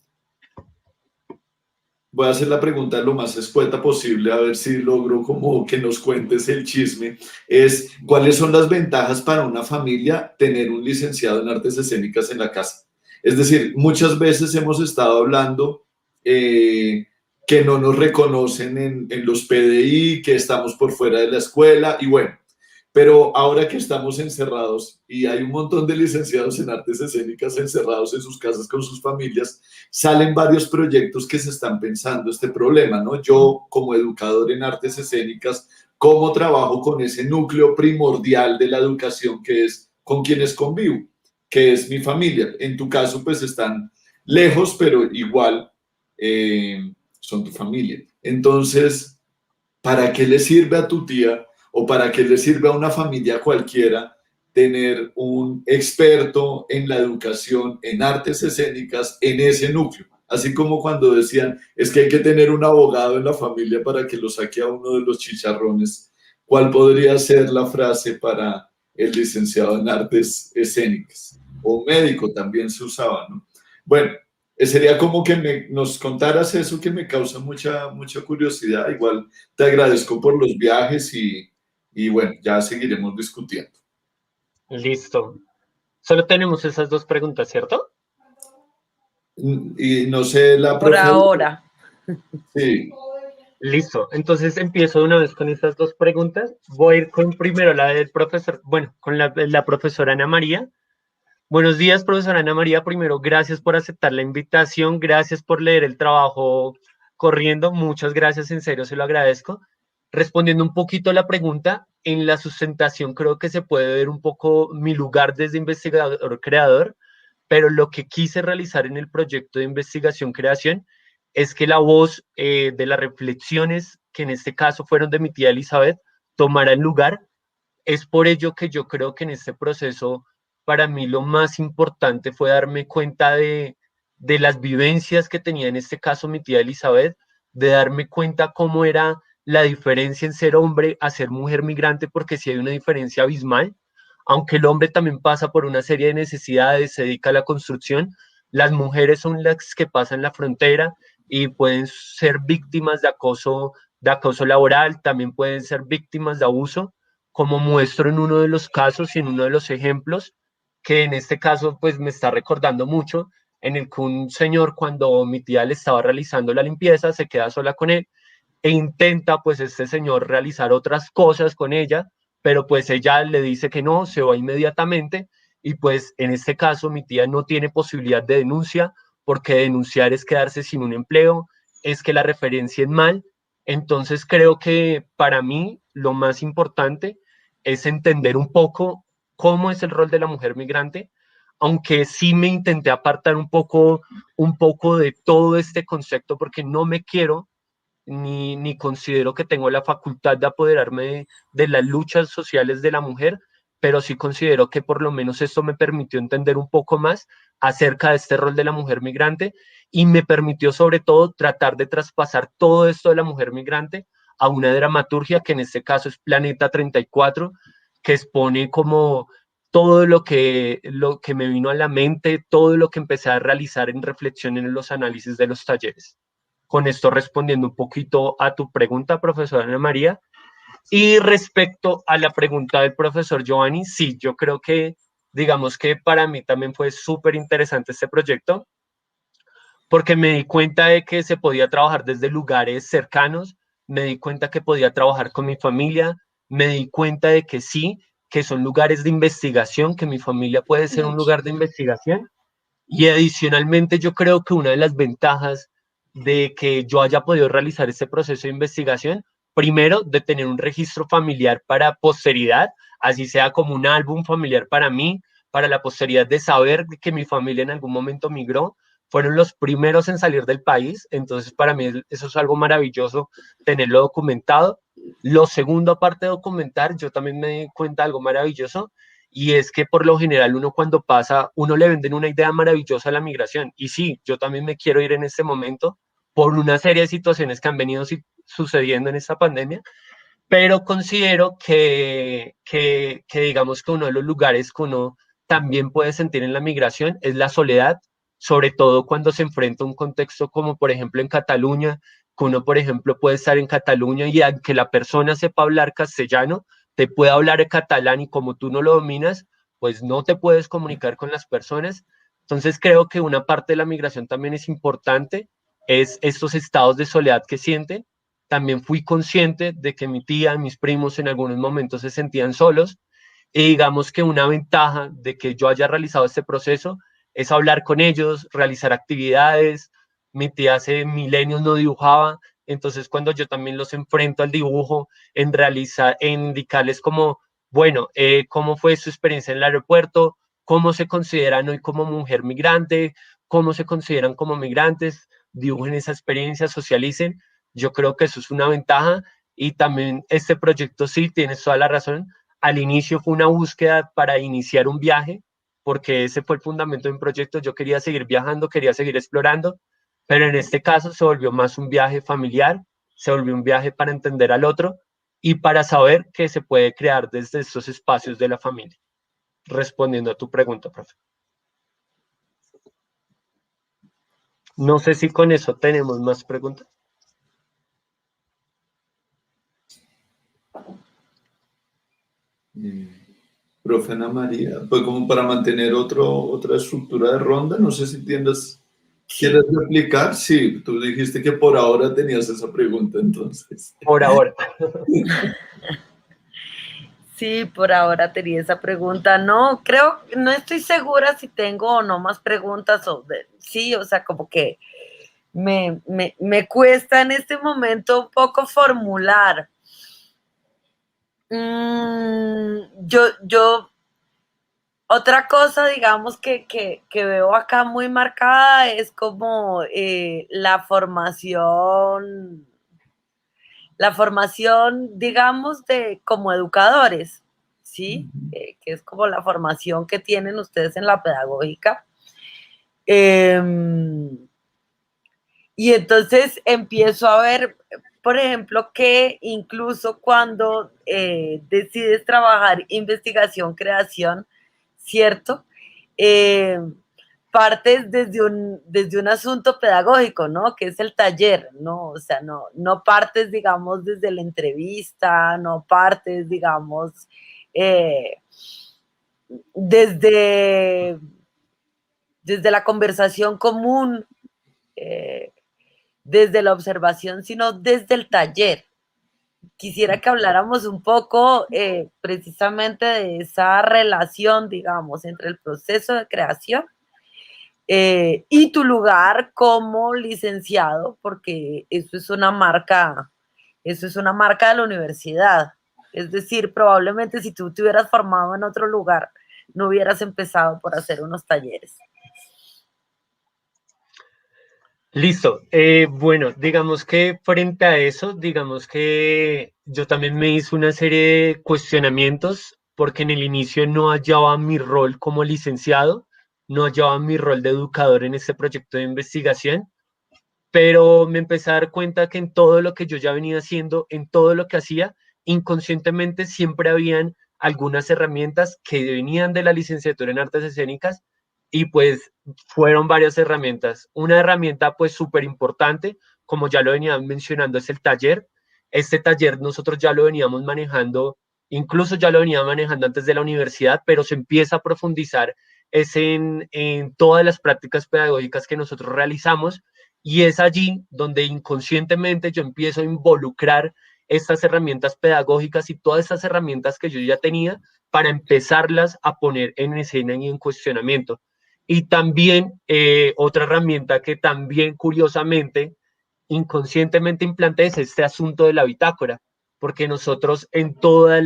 voy a hacer la pregunta lo más escueta posible, a ver si logro como que nos cuentes el chisme. Es, ¿cuáles son las ventajas para una familia tener un licenciado en artes escénicas en la casa? Es decir, muchas veces hemos estado hablando que no nos reconocen en los PDI, que estamos por fuera de la escuela, y bueno, pero ahora que estamos encerrados y hay un montón de licenciados en artes escénicas encerrados en sus casas con sus familias, salen varios proyectos que se están pensando este problema, ¿no? Yo, como educador en artes escénicas, ¿cómo trabajo con ese núcleo primordial de la educación que es con quienes convivo, que es mi familia? En tu caso, pues están lejos, pero igual son tu familia. Entonces, ¿para qué le sirve a tu tía o para qué le sirve a una familia cualquiera tener un experto en la educación, en artes escénicas, en ese núcleo? Así como cuando decían, es que hay que tener un abogado en la familia para que lo saque a uno de los chicharrones. ¿Cuál podría ser la frase para el licenciado en artes escénicas? O médico también se usaba, ¿no? Bueno, sería como que nos contaras eso que me causa mucha curiosidad. Igual te agradezco por los viajes y bueno, ya seguiremos discutiendo. Listo. Solo tenemos esas dos preguntas, ¿cierto? Y no sé, la Por profe. ahora. Sí. Listo. Entonces empiezo de una vez con estas dos preguntas. Voy a ir con primero la del profesor, bueno, con la profesora Ana María. Buenos días, profesora Ana María. Primero, gracias por aceptar la invitación. Gracias por leer el trabajo corriendo. Muchas gracias, en serio, se lo agradezco. Respondiendo un poquito a la pregunta, en la sustentación creo que se puede ver un poco mi lugar desde investigador creador, pero lo que quise realizar en el proyecto de investigación-creación es que la voz de las reflexiones, que en este caso fueron de mi tía Elizabeth, tomara el lugar. Es por ello que yo creo que en este proceso, para mí lo más importante fue darme cuenta de las vivencias que tenía en este caso mi tía Elizabeth, de darme cuenta cómo era la diferencia en ser hombre a ser mujer migrante, porque sí hay una diferencia abismal. Aunque el hombre también pasa por una serie de necesidades, se dedica a la construcción, las mujeres son las que pasan la frontera y pueden ser víctimas de acoso laboral, también pueden ser víctimas de abuso, como muestro en uno de los casos y en uno de los ejemplos, que en este caso pues me está recordando mucho, en el que un señor, cuando mi tía le estaba realizando la limpieza, se queda sola con él e intenta pues este señor realizar otras cosas con ella, pero pues ella le dice que no, se va inmediatamente, y pues en este caso mi tía no tiene posibilidad de denuncia porque denunciar es quedarse sin un empleo, es que la referencien mal. Entonces creo que para mí lo más importante es entender un poco cómo es el rol de la mujer migrante, aunque sí me intenté apartar un poco de todo este concepto porque no me quiero ni considero que tengo la facultad de apoderarme de las luchas sociales de la mujer, pero sí considero que por lo menos esto me permitió entender un poco más acerca de este rol de la mujer migrante y me permitió sobre todo tratar de traspasar todo esto de la mujer migrante a una dramaturgia que en este caso es Planeta 34, que expone como todo lo que me vino a la mente, todo lo que empecé a realizar en reflexión en los análisis de los talleres. Con esto respondiendo un poquito a tu pregunta, profesora Ana María. Y respecto a la pregunta del profesor Giovanni, sí, yo creo que, digamos que para mí también fue súper interesante este proyecto, porque me di cuenta de que se podía trabajar desde lugares cercanos, me di cuenta que podía trabajar con mi familia, me di cuenta de que sí, que son lugares de investigación, que mi familia puede ser un lugar de investigación. Y adicionalmente yo creo que una de las ventajas de que yo haya podido realizar este proceso de investigación, primero, de tener un registro familiar para posteridad, así sea como un álbum familiar para mí, para la posteridad de saber que mi familia en algún momento migró, fueron los primeros en salir del país, entonces para mí eso es algo maravilloso, tenerlo documentado. Lo segundo, aparte de documentar, yo también me di cuenta de algo maravilloso, y es que por lo general uno cuando pasa, uno le venden una idea maravillosa a la migración. Y sí, yo también me quiero ir en este momento por una serie de situaciones que han venido sucediendo en esta pandemia, pero considero que digamos que uno de los lugares que uno también puede sentir en la migración es la soledad, sobre todo cuando se enfrenta a un contexto como por ejemplo en Cataluña, que uno por ejemplo puede estar en Cataluña y aunque la persona sepa hablar castellano, te puede hablar catalán y como tú no lo dominas, pues no te puedes comunicar con las personas. Entonces creo que una parte de la migración también es importante, es estos estados de soledad que sienten. También fui consciente de que mi tía, mis primos en algunos momentos se sentían solos y digamos que una ventaja de que yo haya realizado este proceso es hablar con ellos, realizar actividades. Mi tía hace milenios no dibujaba, entonces cuando yo también los enfrento al dibujo, en indicarles como, bueno, cómo fue su experiencia en el aeropuerto, cómo se consideran hoy como mujer migrante, cómo se consideran como migrantes, dibujen esa experiencia, socialicen. Yo creo que eso es una ventaja y también este proyecto sí, tienes toda la razón. Al inicio fue una búsqueda para iniciar un viaje, porque ese fue el fundamento de un proyecto. Yo quería seguir viajando, quería seguir explorando, pero en este caso se volvió más un viaje familiar, se volvió un viaje para entender al otro y para saber qué se puede crear desde estos espacios de la familia. Respondiendo a tu pregunta, profe. No sé si con eso tenemos más preguntas. Profe Ana María, pues como para mantener otra estructura de ronda, no sé si quieres replicar. Sí, tú dijiste que por ahora tenías esa pregunta, entonces. Por ahora. Sí, por ahora tenía esa pregunta. No, no estoy segura si tengo o no más preguntas. Sí, o sea, como que me cuesta en este momento un poco formular. Otra cosa, digamos, que veo acá muy marcada es como la formación, digamos, de como educadores, ¿sí? Que es como la formación que tienen ustedes en la pedagógica. Y entonces empiezo a ver, por ejemplo, que incluso cuando decides trabajar investigación, creación, ¿cierto? Eh, partes desde un asunto pedagógico, ¿no? Que es el taller, ¿no? O sea, no partes, digamos, desde la entrevista, no partes, digamos, eh, desde, desde la conversación común, eh, desde la observación, sino desde el taller. Quisiera que habláramos un poco precisamente de esa relación, digamos, entre el proceso de creación y tu lugar como licenciado, porque eso es una marca de la universidad. Es decir, probablemente si tú te hubieras formado en otro lugar, no hubieras empezado por hacer unos talleres. Listo. Bueno, digamos que frente a eso, digamos que yo también me hice una serie de cuestionamientos porque en el inicio no hallaba mi rol como licenciado, no hallaba mi rol de educador en este proyecto de investigación, pero me empecé a dar cuenta que en todo lo que yo ya venía haciendo, en todo lo que hacía, inconscientemente siempre habían algunas herramientas que venían de la licenciatura en artes escénicas y pues fueron varias herramientas. Una herramienta pues súper importante, como ya lo venía mencionando, es el taller. Este taller nosotros ya lo veníamos manejando, incluso ya lo venía manejando antes de la universidad, pero se empieza a profundizar es en todas las prácticas pedagógicas que nosotros realizamos y es allí donde inconscientemente yo empiezo a involucrar estas herramientas pedagógicas y todas estas herramientas que yo ya tenía para empezarlas a poner en escena y en cuestionamiento. Y también otra herramienta que también curiosamente, inconscientemente implanté es este asunto de la bitácora, porque nosotros en todas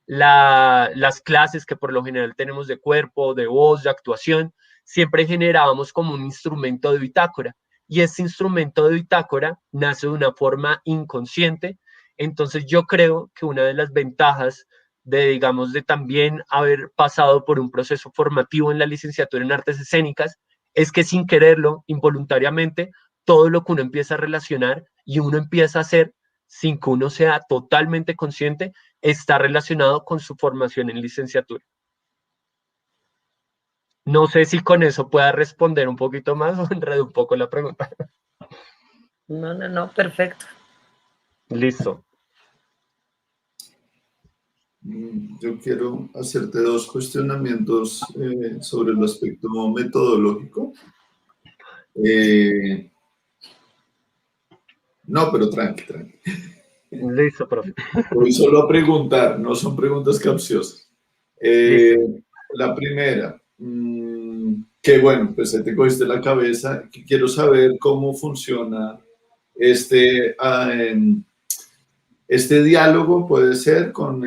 las clases que por lo general tenemos de cuerpo, de voz, de actuación, siempre generábamos como un instrumento de bitácora. Y este instrumento de bitácora nace de una forma inconsciente. Entonces yo creo que una de las ventajas de, digamos, de también haber pasado por un proceso formativo en la licenciatura en artes escénicas es que sin quererlo, involuntariamente, todo lo que uno empieza a relacionar y uno empieza a hacer sin que uno sea totalmente consciente, está relacionado con su formación en licenciatura. No sé si con eso pueda responder un poquito más o enredo un poco la pregunta. No, perfecto. Listo. Yo quiero hacerte dos cuestionamientos sobre el aspecto metodológico. No, pero tranqui. Listo, profe. Voy solo a preguntar, no son preguntas capciosas. La primera, que bueno, pues te cogiste la cabeza, que quiero saber cómo funciona este diálogo, puede ser con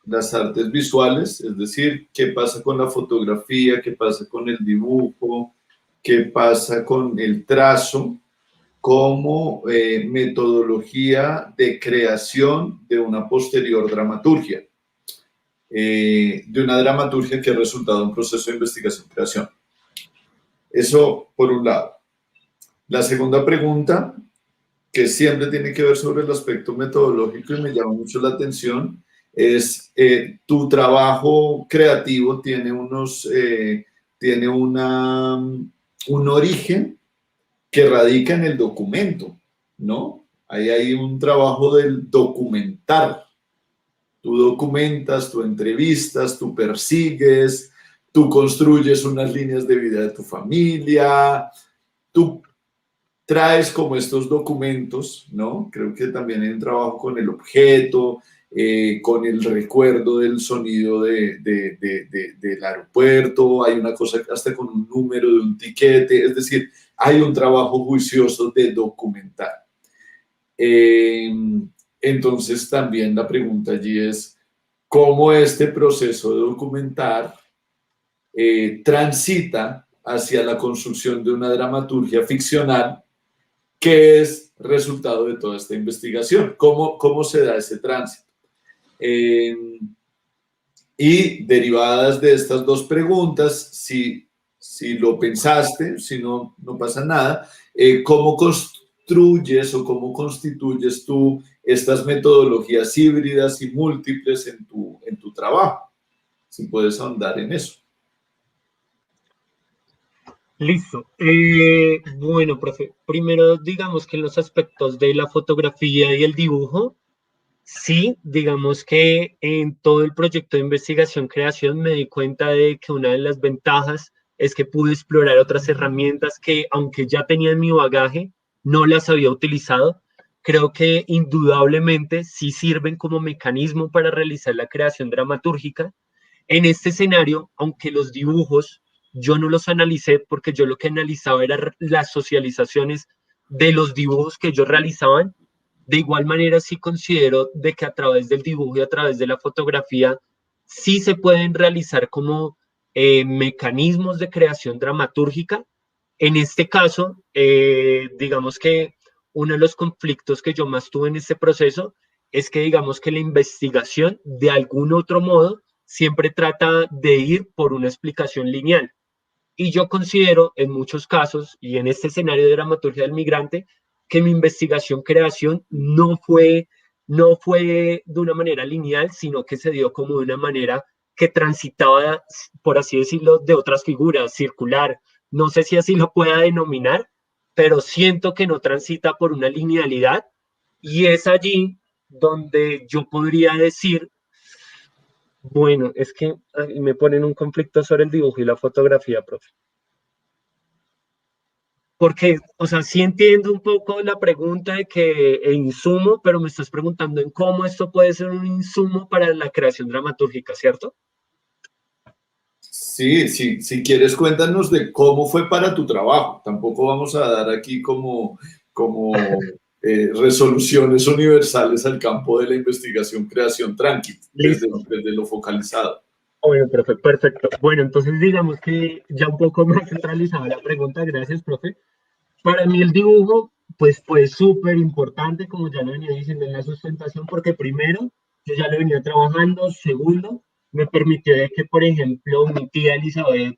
las artes visuales, es decir, qué pasa con la fotografía, qué pasa con el dibujo, qué pasa con el trazo, como metodología de creación de una posterior dramaturgia, de una dramaturgia que ha resultado en un proceso de investigación-creación. Eso por un lado. La segunda pregunta, que siempre tiene que ver sobre el aspecto metodológico y me llama mucho la atención, es tu trabajo creativo tiene un origen que radica en el documento, ¿no? Ahí hay un trabajo del documentar. Tú documentas, tú entrevistas, tú persigues, tú construyes unas líneas de vida de tu familia, tú traes como estos documentos, ¿no? Creo que también hay un trabajo con el objeto, con el recuerdo del sonido del aeropuerto, hay una cosa hasta con un número de un tiquete, es decir, hay un trabajo juicioso de documentar. Entonces también la pregunta allí es, ¿cómo este proceso de documentar transita hacia la construcción de una dramaturgia ficcional que es resultado de toda esta investigación? ¿Cómo se da ese tránsito? Y derivadas de estas dos preguntas, si lo pensaste, si no, no pasa nada, ¿cómo construyes o cómo constituyes tú estas metodologías híbridas y múltiples en tu trabajo? Si puedes ahondar en eso. Listo. Bueno, profe, primero digamos que en los aspectos de la fotografía y el dibujo, sí, digamos que en todo el proyecto de investigación-creación me di cuenta de que una de las ventajas es que pude explorar otras herramientas que, aunque ya tenía en mi bagaje, no las había utilizado. Creo que indudablemente sí sirven como mecanismo para realizar la creación dramatúrgica. En este escenario, aunque los dibujos yo no los analicé porque yo lo que analizaba era las socializaciones de los dibujos que ellos realizaban. De igual manera, sí considero de que a través del dibujo y a través de la fotografía sí se pueden realizar como mecanismos de creación dramatúrgica. En este caso, digamos que uno de los conflictos que yo más tuve en este proceso es que digamos que la investigación de algún otro modo siempre trata de ir por una explicación lineal. Y yo considero en muchos casos, y en este escenario de dramaturgia del migrante, que mi investigación-creación no fue de una manera lineal, sino que se dio como de una manera que transitaba, por así decirlo, de otras figuras, circular. No sé si así lo pueda denominar, pero siento que no transita por una linealidad y es allí donde yo podría decir, bueno, es que me ponen un conflicto sobre el dibujo y la fotografía, profe. Porque, o sea, sí entiendo un poco la pregunta de que insumo, pero me estás preguntando en cómo esto puede ser un insumo para la creación dramatúrgica, ¿cierto? Sí, sí, si quieres cuéntanos de cómo fue para tu trabajo. Tampoco vamos a dar aquí como resoluciones universales al campo de la investigación, creación, tranqui, Listo. desde lo focalizado. Bueno, profe, perfecto. Bueno, entonces digamos que ya un poco más centralizada la pregunta, gracias, profe. Para mí el dibujo, pues fue súper importante, como ya lo venía diciendo en la sustentación, porque primero, yo ya lo venía trabajando, segundo, me permitió de que, por ejemplo, mi tía Elizabeth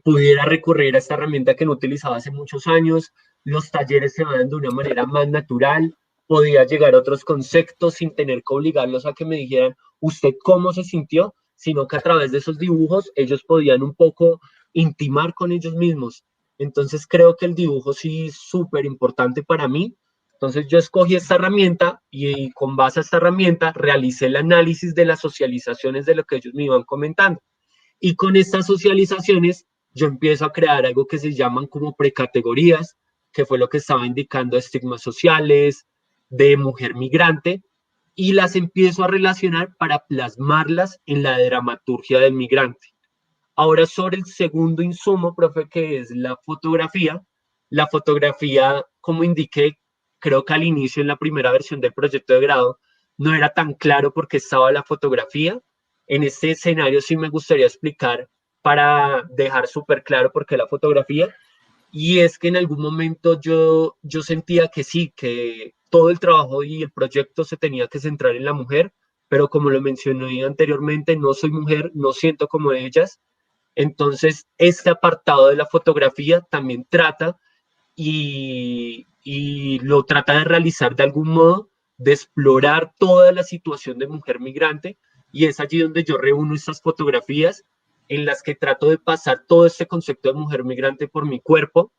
pudiera recurrir a esta herramienta que no utilizaba hace muchos años, los talleres se van de una manera más natural, podía llegar a otros conceptos sin tener que obligarlos a que me dijeran, ¿usted cómo se sintió? Sino que a través de esos dibujos ellos podían un poco intimar con ellos mismos. Entonces creo que el dibujo sí es súper importante para mí. Entonces yo escogí esta herramienta y con base a esta herramienta realicé el análisis de las socializaciones de lo que ellos me iban comentando. Y con estas socializaciones yo empiezo a crear algo que se llaman como precategorías, que fue lo que estaba indicando estigmas sociales, de mujer migrante, y las empiezo a relacionar para plasmarlas en la dramaturgia del migrante. Ahora sobre el segundo insumo, profe, que es la fotografía, como indiqué, creo que al inicio en la primera versión del proyecto de grado, no era tan claro por qué estaba la fotografía. En este escenario sí me gustaría explicar para dejar súper claro por qué la fotografía. Y es que en algún momento yo sentía que sí, que todo el trabajo y el proyecto se tenía que centrar en la mujer, pero como lo mencioné anteriormente, no soy mujer, no siento como ellas. Entonces, este apartado de la fotografía también trata y lo trata de realizar de algún modo, de explorar toda la situación de mujer migrante, y es allí donde yo reúno estas fotografías en las que trato de pasar todo este concepto de mujer migrante por mi cuerpo,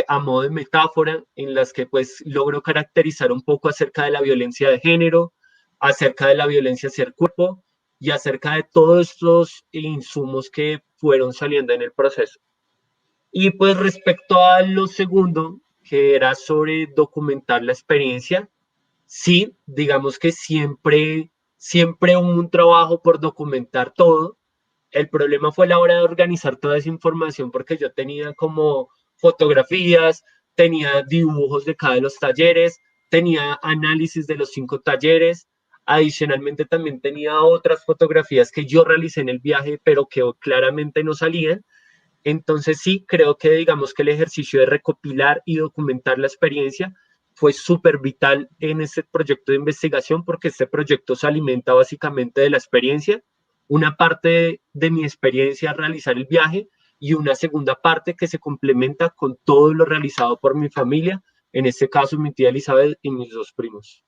a modo de metáfora, en las que pues logro caracterizar un poco acerca de la violencia de género, acerca de la violencia hacia el cuerpo y acerca de todos estos insumos que fueron saliendo en el proceso. Y pues respecto a lo segundo, que era sobre documentar la experiencia, sí, digamos que siempre hubo un trabajo por documentar todo. El problema fue la hora de organizar toda esa información porque yo tenía como fotografías, tenía dibujos de cada de los talleres, tenía análisis de los 5 talleres. Adicionalmente también tenía otras fotografías que yo realicé en el viaje, pero que claramente no salían. Entonces sí, creo que digamos que el ejercicio de recopilar y documentar la experiencia fue súper vital en este proyecto de investigación porque este proyecto se alimenta básicamente de la experiencia, una parte de mi experiencia al realizar el viaje y una segunda parte que se complementa con todo lo realizado por mi familia, en este caso mi tía Elizabeth y mis 2 primos.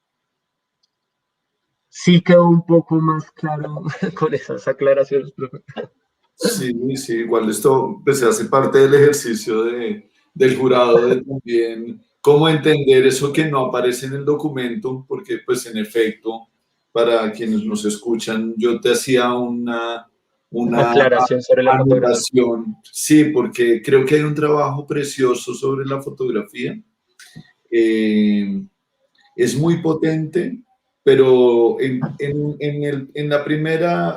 Sí quedó un poco más claro con esas aclaraciones, profe. Sí, sí, igual esto pues, se hace parte del ejercicio del jurado de también cómo entender eso que no aparece en el documento, porque pues en efecto, para quienes nos escuchan, yo te hacía una Aclaración sobre la fotografía. anotación, sí, porque creo que hay un trabajo precioso sobre la fotografía. Es muy potente, pero en la primera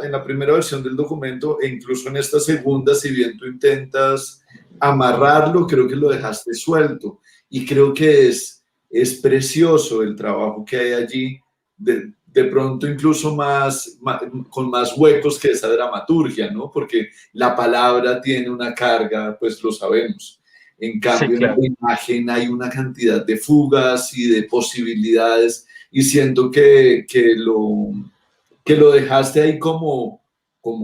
versión del documento, e incluso en esta segunda, si bien tú intentas amarrarlo, creo que lo dejaste suelto. Y creo que es precioso el trabajo que hay allí, de pronto incluso con más huecos que esa dramaturgia, ¿no? Porque la palabra tiene una carga, pues lo sabemos. En Sí, cambio, en claro. la imagen hay una cantidad de fugas y de posibilidades, y siento que lo dejaste ahí como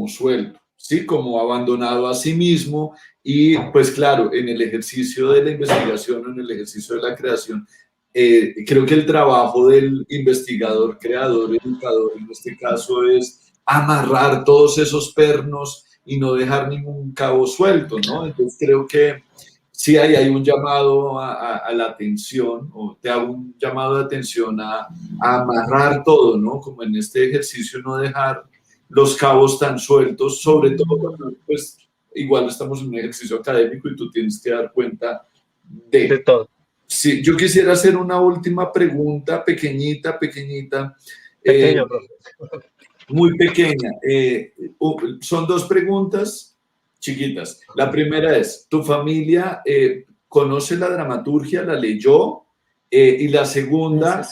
suelto, ¿sí? Como abandonado a sí mismo. Y pues claro, en el ejercicio de la investigación, en el ejercicio de la creación, creo que el trabajo del investigador, creador, educador, en este caso, es amarrar todos esos pernos y no dejar ningún cabo suelto, ¿no? Entonces creo que sí hay un llamado a la atención, o te hago un llamado de atención a amarrar todo, ¿no? Como en este ejercicio, no dejar los cabos tan sueltos, sobre todo cuando, pues, igual estamos en un ejercicio académico y tú tienes que dar cuenta De de. todo. Sí, yo quisiera hacer una última pregunta, pequeñita, eh, Pequeño, profe. muy pequeña. Son dos preguntas chiquitas. La primera es, ¿tu familia conoce la dramaturgia, la leyó? Y la segunda,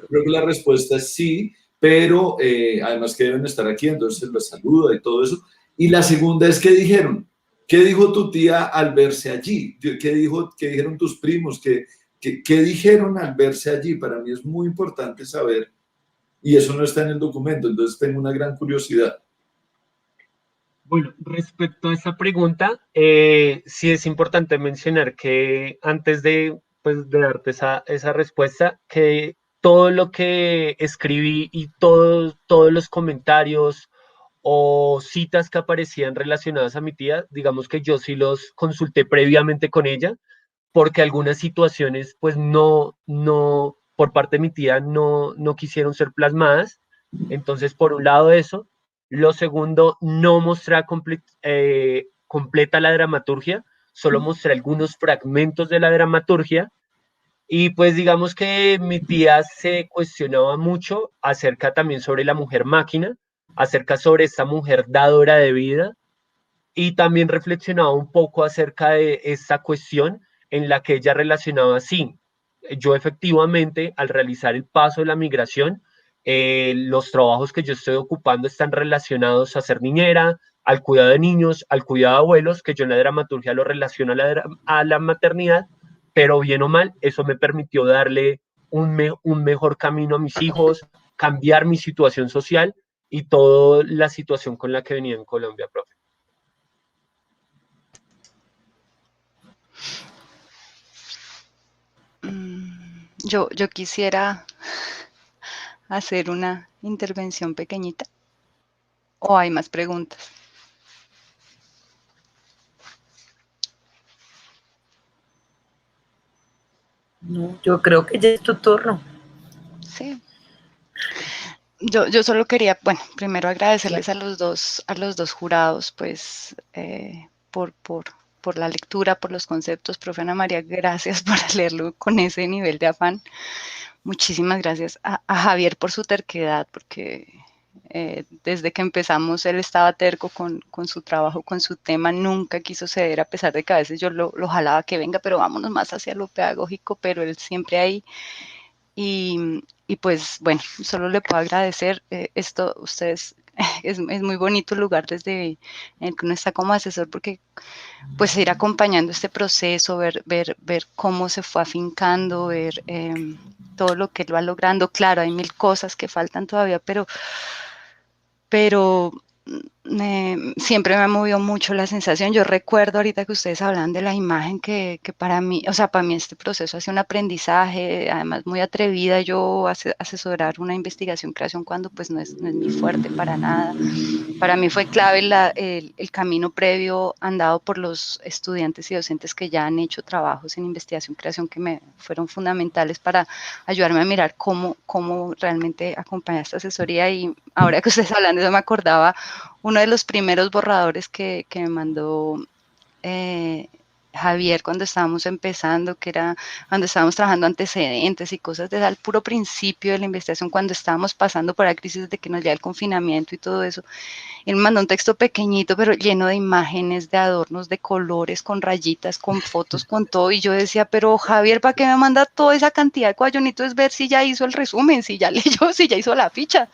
creo que la respuesta es sí, pero además que deben estar aquí, entonces los saluda y todo eso. Y la segunda es, ¿qué dijeron? ¿Qué dijo tu tía al verse allí? ¿Qué dijeron tus primos? ¿Qué dijeron al verse allí? Para mí es muy importante saber, y eso no está en el documento, entonces tengo una gran curiosidad. Bueno, respecto a esa pregunta, sí es importante mencionar que antes de, pues, de darte esa respuesta, que todo lo que escribí y todos los comentarios o citas que aparecían relacionadas a mi tía, digamos que yo sí los consulté previamente con ella, porque algunas situaciones, pues por parte de mi tía no quisieron ser plasmadas. Entonces, por un lado eso. Lo segundo, no mostrar completa la dramaturgia, solo mostré algunos fragmentos de la dramaturgia. Y pues digamos que mi tía se cuestionaba mucho acerca también sobre la mujer máquina, acerca sobre esta mujer dadora de vida, y también reflexionaba un poco acerca de esta cuestión en la que ella relacionaba así. Yo efectivamente, al realizar el paso de la migración, los trabajos que yo estoy ocupando están relacionados a ser niñera, al cuidado de niños, al cuidado de abuelos, que yo en la dramaturgia lo relaciono a la maternidad, pero bien o mal, eso me permitió darle un mejor camino a mis hijos, cambiar mi situación social y toda la situación con la que venía en Colombia, profe. Yo quisiera hacer una intervención pequeñita. ¿O hay más preguntas? No, yo creo que ya es tu turno. Sí. Yo solo quería, bueno, primero agradecerles a los dos jurados, pues, por la lectura, por los conceptos. Profe Ana María, gracias por leerlo con ese nivel de afán. Muchísimas gracias a Javier por su terquedad, porque desde que empezamos él estaba terco con su trabajo, con su tema, nunca quiso ceder, a pesar de que a veces yo lo jalaba que venga, pero vámonos más hacia lo pedagógico, pero él siempre ahí. Y pues bueno, solo le puedo agradecer esto, ustedes, es muy bonito el lugar desde el que uno está como asesor, porque pues ir acompañando este proceso, ver cómo se fue afincando, ver todo lo que él va logrando. Claro, hay mil cosas que faltan todavía, pero siempre me ha movido mucho la sensación. Yo recuerdo ahorita que ustedes hablan de la imagen que para mí, o sea, para mí este proceso ha sido un aprendizaje, además muy atrevida yo asesorar una investigación, creación, cuando pues no es mi fuerte para nada. Para mí fue clave el camino previo andado por los estudiantes y docentes que ya han hecho trabajos en investigación, creación, que me fueron fundamentales para ayudarme a mirar cómo realmente acompañar esta asesoría. Y ahora que ustedes hablan de eso, me acordaba uno de los primeros borradores que me mandó Javier cuando estábamos empezando, que era cuando estábamos trabajando antecedentes y cosas desde el puro principio de la investigación, cuando estábamos pasando por la crisis de que nos llega el confinamiento y todo eso. Él me mandó un texto pequeñito, pero lleno de imágenes, de adornos, de colores, con rayitas, con fotos, con todo. Y yo decía, pero Javier, ¿para qué me manda toda esa cantidad de cosas? Yo necesito es ver si ya hizo el resumen, si ya leyó, si ya hizo la ficha.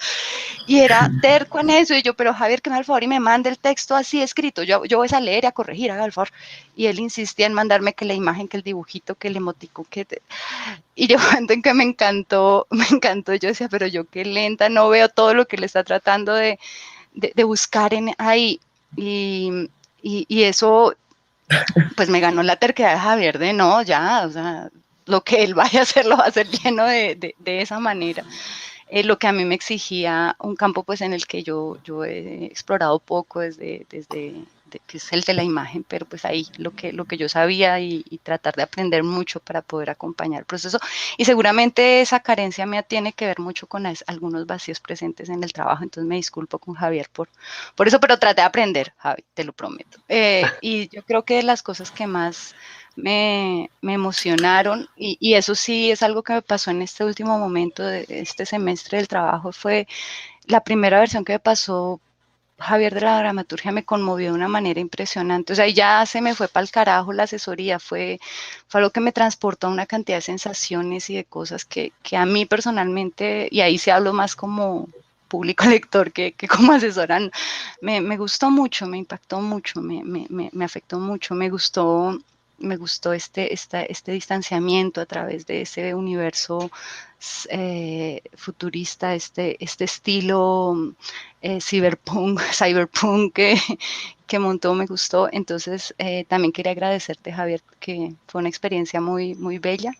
Y era terco en eso. Y yo, pero Javier, que me haga el favor y me mande el texto así escrito. Yo voy a leer y a corregir, haga el favor. Y él insistía en mandarme que la imagen, que el dibujito, que el emotico, y llegó un momento en que me encantó. Yo decía, pero yo qué lenta, no veo todo lo que le está tratando de buscar ahí. Y eso, pues me ganó la terquedad de Javier de no, ya, o sea, lo que él vaya a hacer lo va a hacer lleno de esa manera. Lo que a mí me exigía un campo pues en el que yo he explorado poco que es el de la imagen, pero pues ahí lo que yo sabía y tratar de aprender mucho para poder acompañar el proceso. Y seguramente esa carencia mía tiene que ver mucho con algunos vacíos presentes en el trabajo, entonces me disculpo con Javier por eso, pero traté de aprender, Javi, te lo prometo. Y yo creo que de las cosas que más me emocionaron, y eso sí es algo que me pasó en este último momento de este semestre del trabajo, fue la primera versión que me pasó Javier de la dramaturgia. Me conmovió de una manera impresionante. O sea, ya se me fue para el carajo la asesoría, fue algo que me transportó a una cantidad de sensaciones y de cosas que a mí personalmente, y ahí sí hablo más como público lector que como asesora, me gustó mucho, me impactó mucho, me afectó mucho, me gustó este distanciamiento a través de ese universo futurista, este estilo cyberpunk que montó, me gustó. Entonces, también quería agradecerte, Javier, que fue una experiencia muy, muy bella.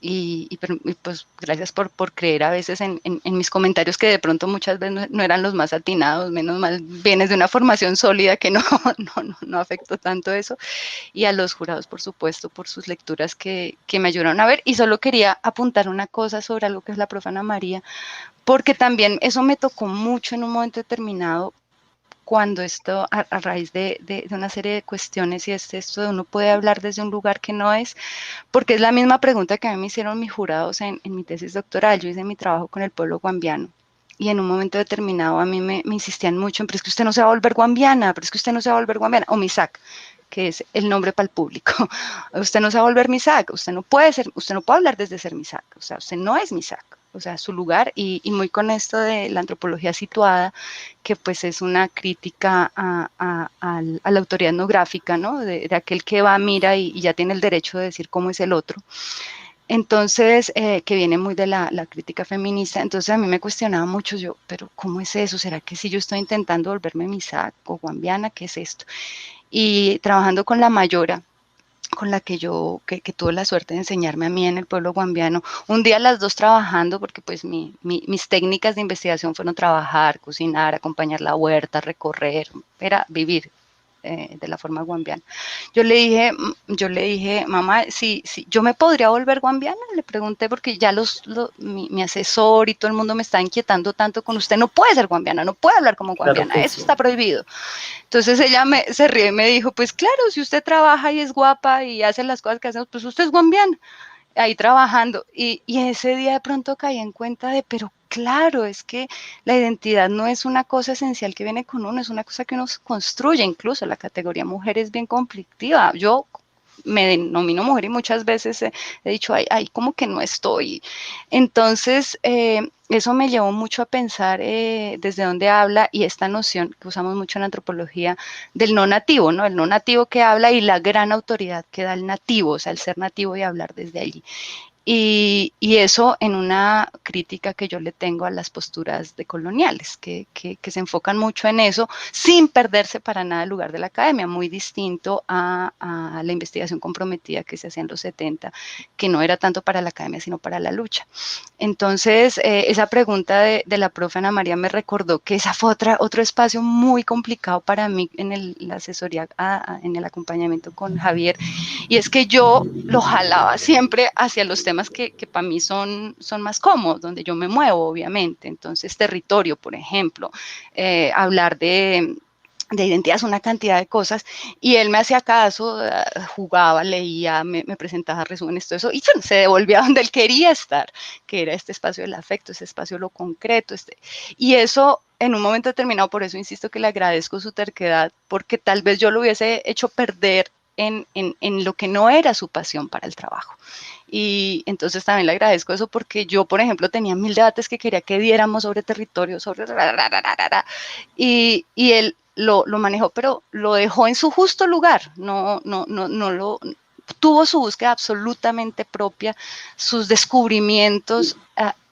Y pues gracias por creer a veces en mis comentarios, que de pronto muchas veces no eran los más atinados. Menos mal vienes de una formación sólida que no afectó tanto eso. Y a los jurados, por supuesto, por sus lecturas que me ayudaron a ver. Y solo quería apuntar una cosa sobre algo que es la profe Ana María, porque también eso me tocó mucho en un momento determinado, cuando esto, a raíz de una serie de cuestiones, y es esto de uno puede hablar desde un lugar que no es, porque es la misma pregunta que a mí me hicieron mis jurados en mi tesis doctoral. Yo hice mi trabajo con el pueblo guambiano, y en un momento determinado a mí me insistían mucho en, pero es que usted no se va a volver guambiana, pero es que usted no se va a volver guambiana, o MISAC, que es el nombre para el público. Usted no se va a volver MISAC, usted no puede hablar desde ser MISAC, o sea, usted no es MISAC, o sea, su lugar. Y muy con esto de la antropología situada, que pues es una crítica a la autoridad etnográfica, ¿no? De aquel que va, mira y ya tiene el derecho de decir cómo es el otro. Entonces, que viene muy de la crítica feminista. Entonces a mí me cuestionaba mucho, yo, pero ¿cómo es eso? ¿Será que si yo estoy intentando volverme MISAC o guambiana, qué es esto? Y trabajando con la mayora, con la que tuve la suerte de enseñarme a mí en el pueblo guambiano, un día las dos trabajando, porque pues mis técnicas de investigación fueron trabajar, cocinar, acompañar la huerta, recorrer, era vivir de la forma guambiana. Yo le dije, mamá, si yo me podría volver guambiana, le pregunté, porque ya mi asesor y todo el mundo me está inquietando tanto con usted, no puede ser guambiana, no puede hablar como guambiana, claro, eso está prohibido. Entonces ella se rió y me dijo, pues claro, si usted trabaja y es guapa y hace las cosas que hacemos, pues usted es guambiana, ahí trabajando. Y ese día de pronto caí en cuenta de, pero claro, es que la identidad no es una cosa esencial que viene con uno, es una cosa que uno construye. Incluso la categoría mujer es bien conflictiva. Yo me denomino mujer y muchas veces he dicho, ay, como que no estoy. Entonces, eso me llevó mucho a pensar desde dónde habla, y esta noción que usamos mucho en antropología del no nativo, ¿no? El no nativo que habla y la gran autoridad que da el nativo, o sea, el ser nativo y hablar desde allí. Y eso en una crítica que yo le tengo a las posturas decoloniales, que se enfocan mucho en eso, sin perderse para nada el lugar de la academia, muy distinto a la investigación comprometida que se hacía en los 70, que no era tanto para la academia, sino para la lucha. Entonces, esa pregunta de la profe Ana María me recordó que esa fue otro espacio muy complicado para mí en la asesoría, en el acompañamiento con Javier, y es que yo lo jalaba siempre hacia los temas que para mí son más cómodos, donde yo me muevo, obviamente. Entonces, territorio, por ejemplo, hablar de de identidades, una cantidad de cosas, y él me hacía caso, jugaba, leía, me presentaba resúmenes, todo eso, y se devolvía donde él quería estar, que era este espacio del afecto, este espacio de lo concreto, y eso en un momento determinado, por eso insisto que le agradezco su terquedad, porque tal vez yo lo hubiese hecho perder en lo que no era su pasión para el trabajo. Y entonces también le agradezco eso porque yo, por ejemplo, tenía 1000 debates que quería que diéramos sobre territorio, sobre... Y él lo manejó, pero lo dejó en su justo lugar, no lo... Tuvo su búsqueda absolutamente propia, sus descubrimientos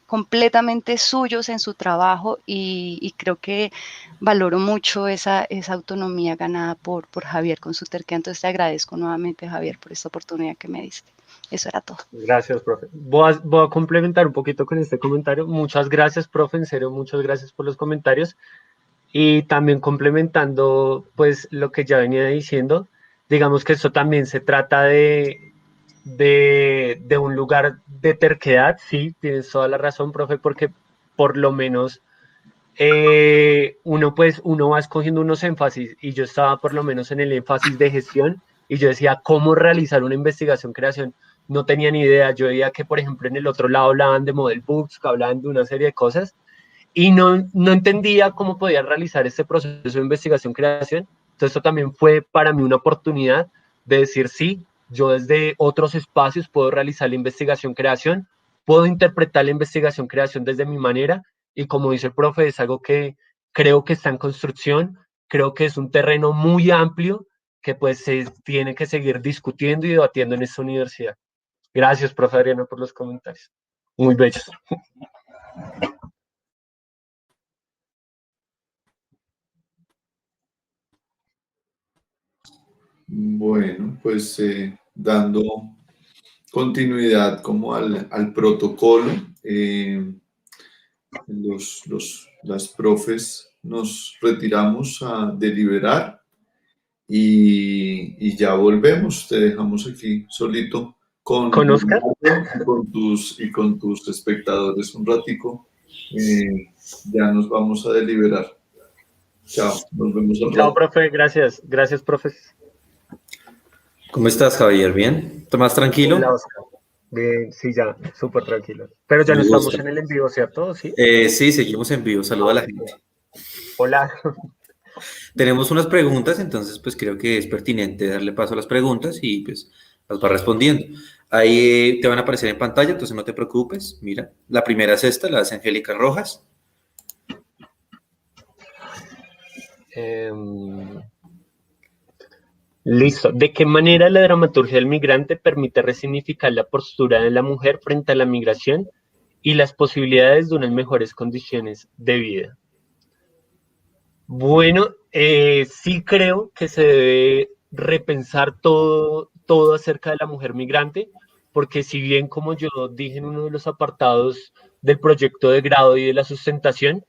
completamente suyos en su trabajo, y creo que valoro mucho esa autonomía ganada por Javier con su terquedad. Entonces te agradezco nuevamente, Javier, por esta oportunidad que me diste. Eso era todo. Gracias, profe. Voy a complementar un poquito con este comentario. Muchas gracias, profe, en serio, muchas gracias por los comentarios. Y también complementando, pues, lo que ya venía diciendo, digamos que esto también se trata de un lugar de terquedad. Sí, tienes toda la razón, profe, porque por lo menos uno va escogiendo unos énfasis, y yo estaba por lo menos en el énfasis de gestión, y yo decía, ¿cómo realizar una investigación-creación? No tenía ni idea. Yo veía que, por ejemplo, en el otro lado hablaban de model books, que hablaban de una serie de cosas, y no entendía cómo podía realizar este proceso de investigación-creación. Entonces, esto también fue para mí una oportunidad de decir, sí, yo desde otros espacios puedo realizar la investigación-creación, puedo interpretar la investigación-creación desde mi manera, y como dice el profe, es algo que creo que está en construcción, creo que es un terreno muy amplio que pues se tiene que seguir discutiendo y debatiendo en esta universidad. Gracias, profe Adriano, por los comentarios. Muy bellos. Bueno, pues dando continuidad como al protocolo, las profes nos retiramos a deliberar y ya volvemos. Te dejamos aquí solito ¿Con Oscar? con tus espectadores un ratico. Ya nos vamos a deliberar. Chao, nos vemos al Chao, rato. profe, gracias. Gracias, profe. ¿Cómo estás, Javier? ¿Bien? ¿Estás tranquilo? Hola, Oscar. Bien, sí, ya, súper tranquilo. Pero ya no Me estamos gusta. en el en vivo, ¿cierto? Sí. Sí, seguimos en vivo. Saluda a la gente. Hola. Tenemos unas preguntas, entonces pues creo que es pertinente darle paso a las preguntas y pues las va respondiendo. Ahí te van a aparecer en pantalla, entonces no te preocupes. Mira, la primera es esta, la hace Angélica Rojas. Listo. ¿De qué manera la dramaturgia del migrante permite resignificar la postura de la mujer frente a la migración y las posibilidades de unas mejores condiciones de vida? Bueno, sí creo que se debe repensar todo acerca de la mujer migrante, porque si bien, como yo dije en uno de los apartados del proyecto de grado y de la sustentación,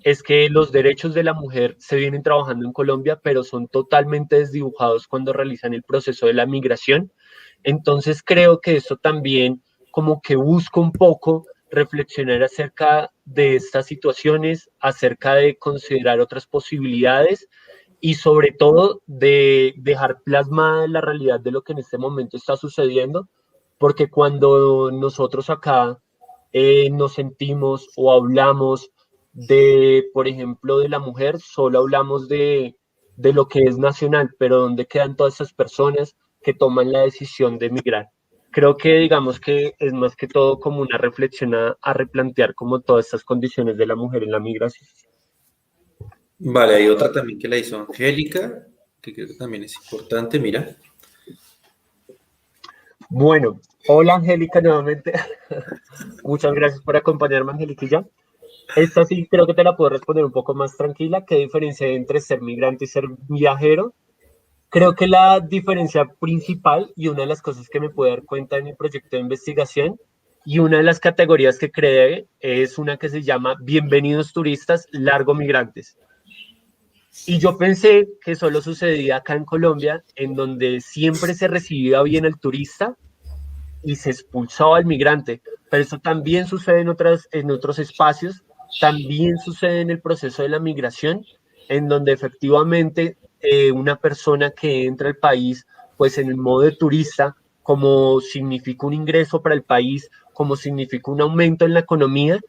es que los derechos de la mujer se vienen trabajando en Colombia, pero son totalmente desdibujados cuando realizan el proceso de la migración. Entonces creo que eso también como que busca un poco reflexionar acerca de estas situaciones, acerca de considerar otras posibilidades y sobre todo de dejar plasmada la realidad de lo que en este momento está sucediendo, porque cuando nosotros acá nos sentimos o hablamos de, por ejemplo, de la mujer, solo hablamos de lo que es nacional, pero ¿dónde quedan todas esas personas que toman la decisión de emigrar? Creo que digamos que es más que todo como una reflexión a replantear como todas estas condiciones de la mujer en la migración. Vale, hay otra también que la hizo Angélica, que creo que también es importante, mira. Bueno, hola Angélica nuevamente. Muchas gracias por acompañarme, Angélica. Esta sí creo que te la puedo responder un poco más tranquila. ¿Qué diferencia hay entre ser migrante y ser viajero? Creo que la diferencia principal y una de las cosas que me pude dar cuenta en mi proyecto de investigación y una de las categorías que creé es una que se llama Bienvenidos turistas, largo migrantes. Y yo pensé que solo sucedía acá en Colombia, en donde siempre se recibía bien al turista y se expulsaba al migrante, pero eso también sucede en otros espacios, también sucede en el proceso de la migración, en donde efectivamente una persona que entra al país, pues en el modo de turista, como significa un ingreso para el país, como significa un aumento en la economía,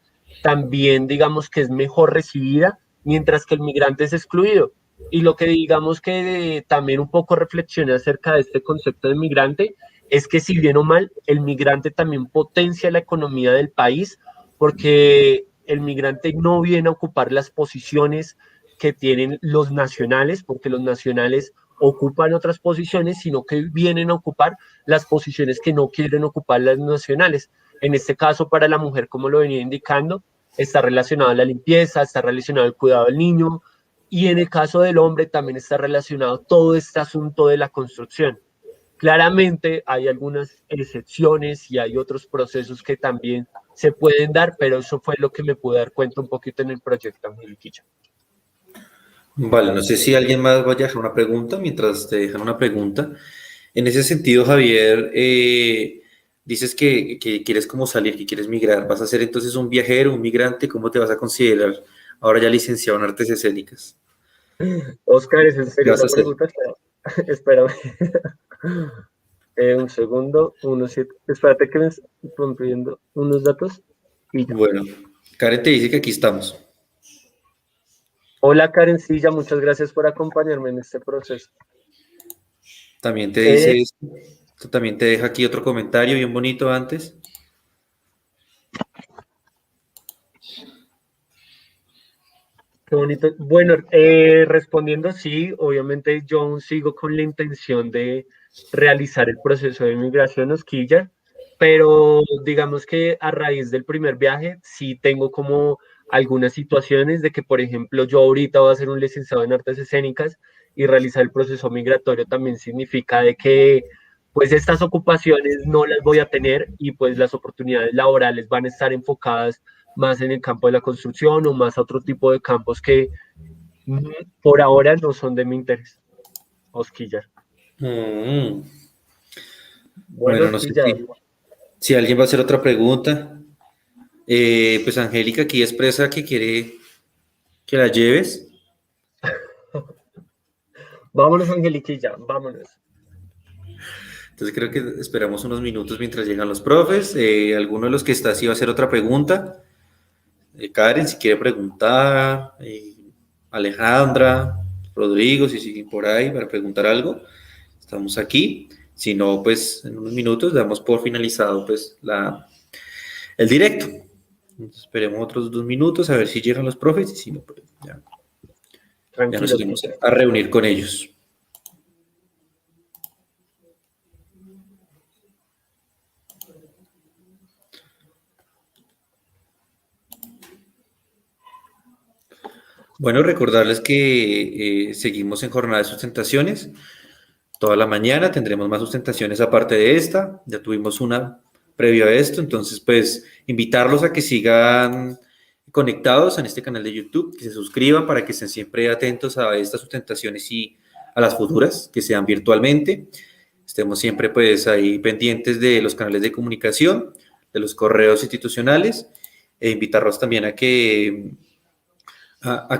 también digamos que es mejor recibida, mientras que el migrante es excluido. Y lo que digamos que también un poco reflexiona acerca de este concepto de migrante es que si bien o mal, el migrante también potencia la economía del país porque el migrante no viene a ocupar las posiciones que tienen los nacionales, porque los nacionales ocupan otras posiciones, sino que vienen a ocupar las posiciones que no quieren ocupar las nacionales. En este caso, para la mujer, como lo venía indicando, está relacionado a la limpieza, está relacionado al cuidado del niño, y en el caso del hombre también está relacionado todo este asunto de la construcción. Claramente hay algunas excepciones y hay otros procesos que también se pueden dar, pero eso fue lo que me pude dar cuenta un poquito en el proyecto, Angeliquilla. Vale, no sé si alguien más vaya a dejar una pregunta mientras te dejan una pregunta. En ese sentido, Javier, dices que quieres como salir, que quieres migrar. ¿Vas a ser entonces un viajero, un migrante? ¿Cómo te vas a considerar ahora ya licenciado en artes escénicas? Oscar, ¿es en ¿Qué serio vas a esa hacer? pregunta? Espérame. Un segundo, espérate que me están pidiendo unos datos y ya. Bueno, Karen te dice que aquí estamos. Hola Karencilla, muchas gracias por acompañarme en este proceso. También te dice esto. También te deja aquí otro comentario bien bonito antes. Qué bonito. Bueno, respondiendo sí, obviamente yo aún sigo con la intención de realizar el proceso de migración Osquilla, pero digamos que a raíz del primer viaje sí tengo como algunas situaciones de que, por ejemplo, yo ahorita voy a ser un licenciado en artes escénicas y realizar el proceso migratorio también significa de que pues estas ocupaciones no las voy a tener y pues las oportunidades laborales van a estar enfocadas más en el campo de la construcción o más a otro tipo de campos que por ahora no son de mi interés. Osquillar. Mm, Bueno, Bueno, no sé Osquillar. si alguien va a hacer otra pregunta. Pues Angélica aquí expresa que quiere que la lleves. Vámonos, Angeliquilla, vámonos. Entonces creo que esperamos unos minutos mientras llegan los profes. Alguno de los que está así va a hacer otra pregunta. Karen, si quiere preguntar. Alejandra, Rodrigo, si siguen por ahí para preguntar algo. Estamos aquí. Si no, pues en unos minutos damos por finalizado pues el directo. Entonces, esperemos otros 2 minutos a ver si llegan los profes y si no, pues ya nos Tranquilo, iremos Osquillar. a reunir con ellos. Bueno, recordarles que seguimos en jornada de sustentaciones. Toda la mañana tendremos más sustentaciones aparte de esta. Ya tuvimos una previo a esto. Entonces, pues, invitarlos a que sigan conectados en este canal de YouTube, que se suscriban para que estén siempre atentos a estas sustentaciones y a las futuras, que sean virtualmente. Estemos siempre, pues, ahí pendientes de los canales de comunicación, de los correos institucionales, e invitarlos también a que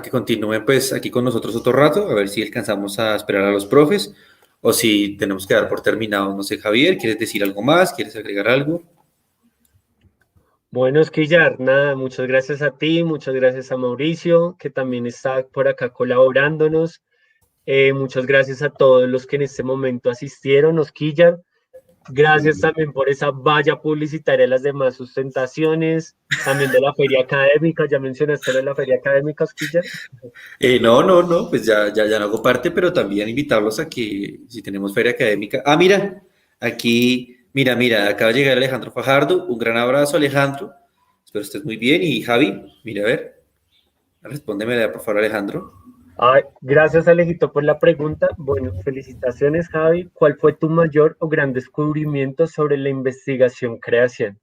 continúen pues aquí con nosotros otro rato, a ver si alcanzamos a esperar a los profes o si tenemos que dar por terminado. No sé, Javier, ¿quieres decir algo más? ¿Quieres agregar algo? Bueno, Osquillar, nada, muchas gracias a ti, muchas gracias a Mauricio, que también está por acá colaborándonos. Muchas gracias a todos los que en este momento asistieron, Osquillar. Gracias también por esa valla publicitaria de las demás sustentaciones, también de la feria académica. ¿Ya mencionaste lo de la feria académica, Osquillar? No, pues ya no hago parte, pero también invitarlos a que si tenemos feria académica. Ah, mira, aquí, mira, acaba de llegar Alejandro Fajardo. Un gran abrazo, Alejandro. Espero estés muy bien. Y Javi, mira, a ver, respóndeme, por favor, Alejandro. Ay, gracias, Alejito, por la pregunta. Bueno, felicitaciones, Javi. ¿Cuál fue tu mayor o gran descubrimiento sobre la investigación-creación?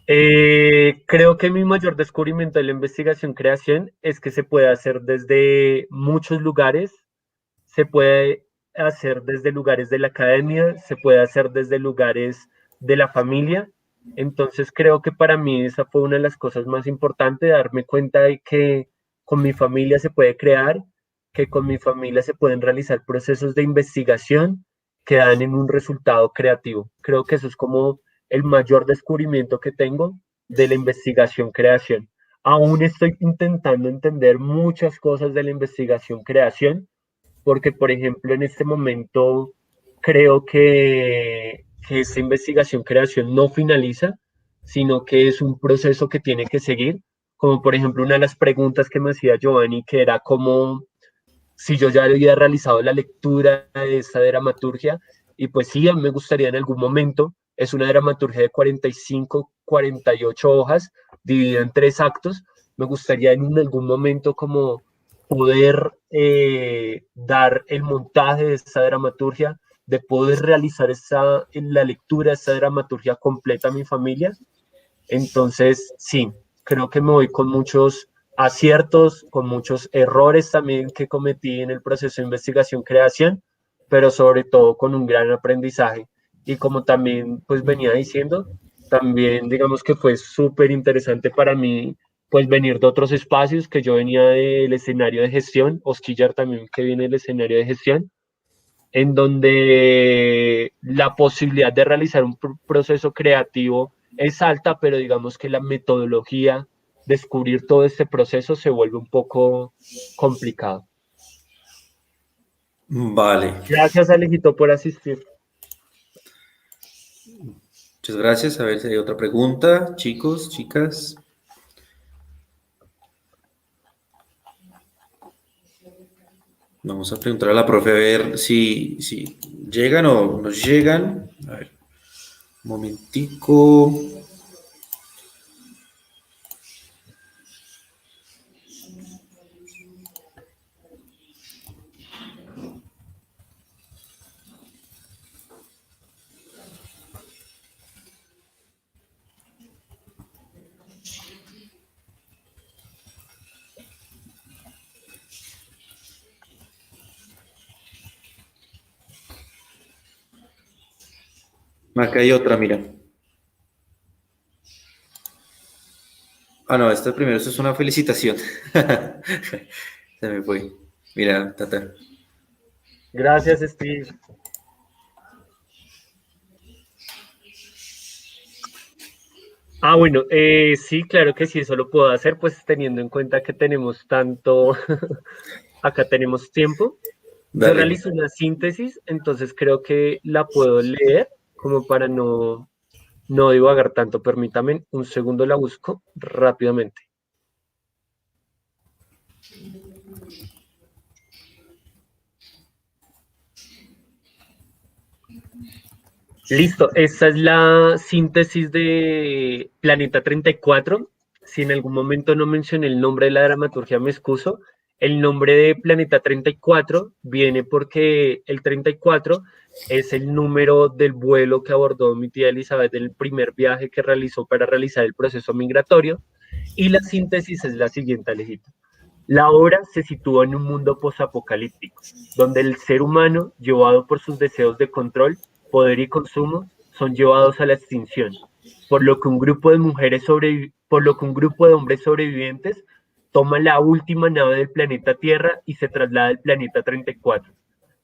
Creo que mi mayor descubrimiento de la investigación-creación es que se puede hacer desde muchos lugares, se puede hacer desde lugares de la academia, se puede hacer desde lugares de la familia. Entonces creo que para mí esa fue una de las cosas más importantes, darme cuenta de que con mi familia se puede crear, que con mi familia se pueden realizar procesos de investigación que dan en un resultado creativo. Creo que eso es como el mayor descubrimiento que tengo de la investigación-creación. Aún estoy intentando entender muchas cosas de la investigación-creación, porque, por ejemplo, en este momento creo que esta investigación-creación no finaliza, sino que es un proceso que tiene que seguir, como por ejemplo una de las preguntas que me hacía Giovanni, que era como si yo ya había realizado la lectura de esta dramaturgia, y pues sí, a mí me gustaría en algún momento, es una dramaturgia de 45, 48 hojas, dividida en 3 actos, me gustaría en algún momento como poder dar el montaje de esta dramaturgia, de poder realizar la lectura de esta dramaturgia completa a mi familia. Entonces, sí, creo que me voy con muchos aciertos, con muchos errores también que cometí en el proceso de investigación-creación, pero sobre todo con un gran aprendizaje. Y como también pues venía diciendo, también digamos que fue súper interesante para mí pues venir de otros espacios, que yo venía del escenario de gestión, Osquillar también que viene del escenario de gestión, en donde la posibilidad de realizar un proceso creativo es alta, pero digamos que la metodología, descubrir todo este proceso se vuelve un poco complicado. Vale. Gracias, Alejito, por asistir. Muchas gracias. A ver si hay otra pregunta, chicos, chicas. Vamos a preguntar a la profe a ver si llegan o nos llegan. A ver, un momentico. Acá hay otra, mira. Ah, no, esta primero, esto es una felicitación. Se me fue. Mira, Tata. Gracias, Steve. Ah, bueno, sí, claro que sí, eso lo puedo hacer, pues teniendo en cuenta que tenemos tanto, acá tenemos tiempo. Yo Dale. realizo una síntesis, entonces creo que la puedo leer como para no divagar tanto. Permítame un segundo, la busco rápidamente. Listo, esta es la síntesis de Planeta 34. Si en algún momento no mencioné el nombre de la dramaturgia, me excuso. El nombre de Planeta 34 viene porque el 34 es el número del vuelo que abordó mi tía Elizabeth del primer viaje que realizó para realizar el proceso migratorio. Y la síntesis es la siguiente, Alejito. La obra se sitúa en un mundo posapocalíptico, donde el ser humano, llevado por sus deseos de control, poder y consumo, son llevados a la extinción, por lo que un grupo de hombres sobrevivientes toma la última nave del planeta Tierra y se traslada al planeta 34,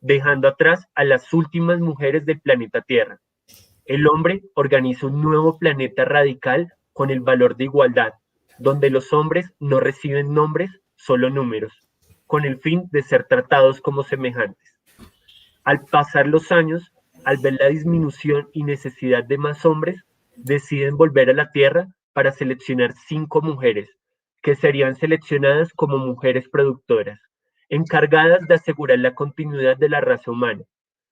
dejando atrás a las últimas mujeres del planeta Tierra. El hombre organiza un nuevo planeta radical con el valor de igualdad, donde los hombres no reciben nombres, solo números, con el fin de ser tratados como semejantes. Al pasar los años, al ver la disminución y necesidad de más hombres, deciden volver a la Tierra para seleccionar 5 mujeres, que serían seleccionadas como mujeres productoras, encargadas de asegurar la continuidad de la raza humana.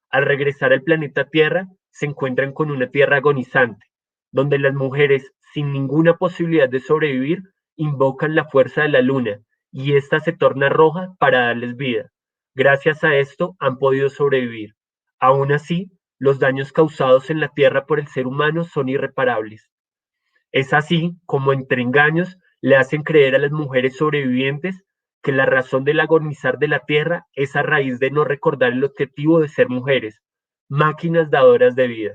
Al regresar al planeta Tierra, se encuentran con una Tierra agonizante, donde las mujeres, sin ninguna posibilidad de sobrevivir, invocan la fuerza de la luna, y ésta se torna roja para darles vida. Gracias a esto han podido sobrevivir. Aún así, los daños causados en la Tierra por el ser humano son irreparables. Es así como entre engaños le hacen creer a las mujeres sobrevivientes que la razón del agonizar de la Tierra es a raíz de no recordar el objetivo de ser mujeres, máquinas dadoras de vida.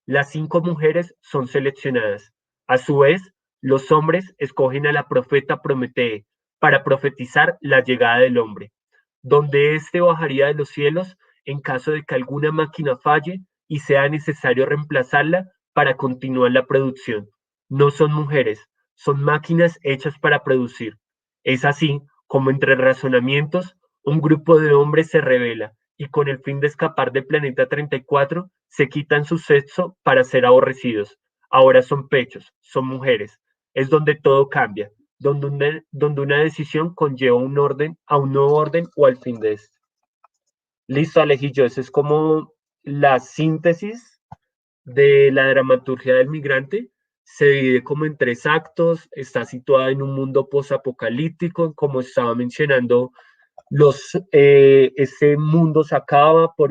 Las 5 mujeres son seleccionadas. A su vez, los hombres escogen a la profeta Prometee para profetizar la llegada del hombre, donde éste bajaría de los cielos en caso de que alguna máquina falle y sea necesario reemplazarla para continuar la producción. No son mujeres, son máquinas hechas para producir. Es así como entre razonamientos, un grupo de hombres se rebela y con el fin de escapar del planeta 34, se quitan su sexo para ser aborrecidos. Ahora son pechos, son mujeres. Es donde todo cambia, donde una decisión conlleva un orden, a un nuevo orden o al fin de este. Listo, Alejillo, esa es como la síntesis de la dramaturgia del migrante. Se divide como en 3 actos, está situada en un mundo posapocalíptico, como estaba mencionando, ese mundo se acaba por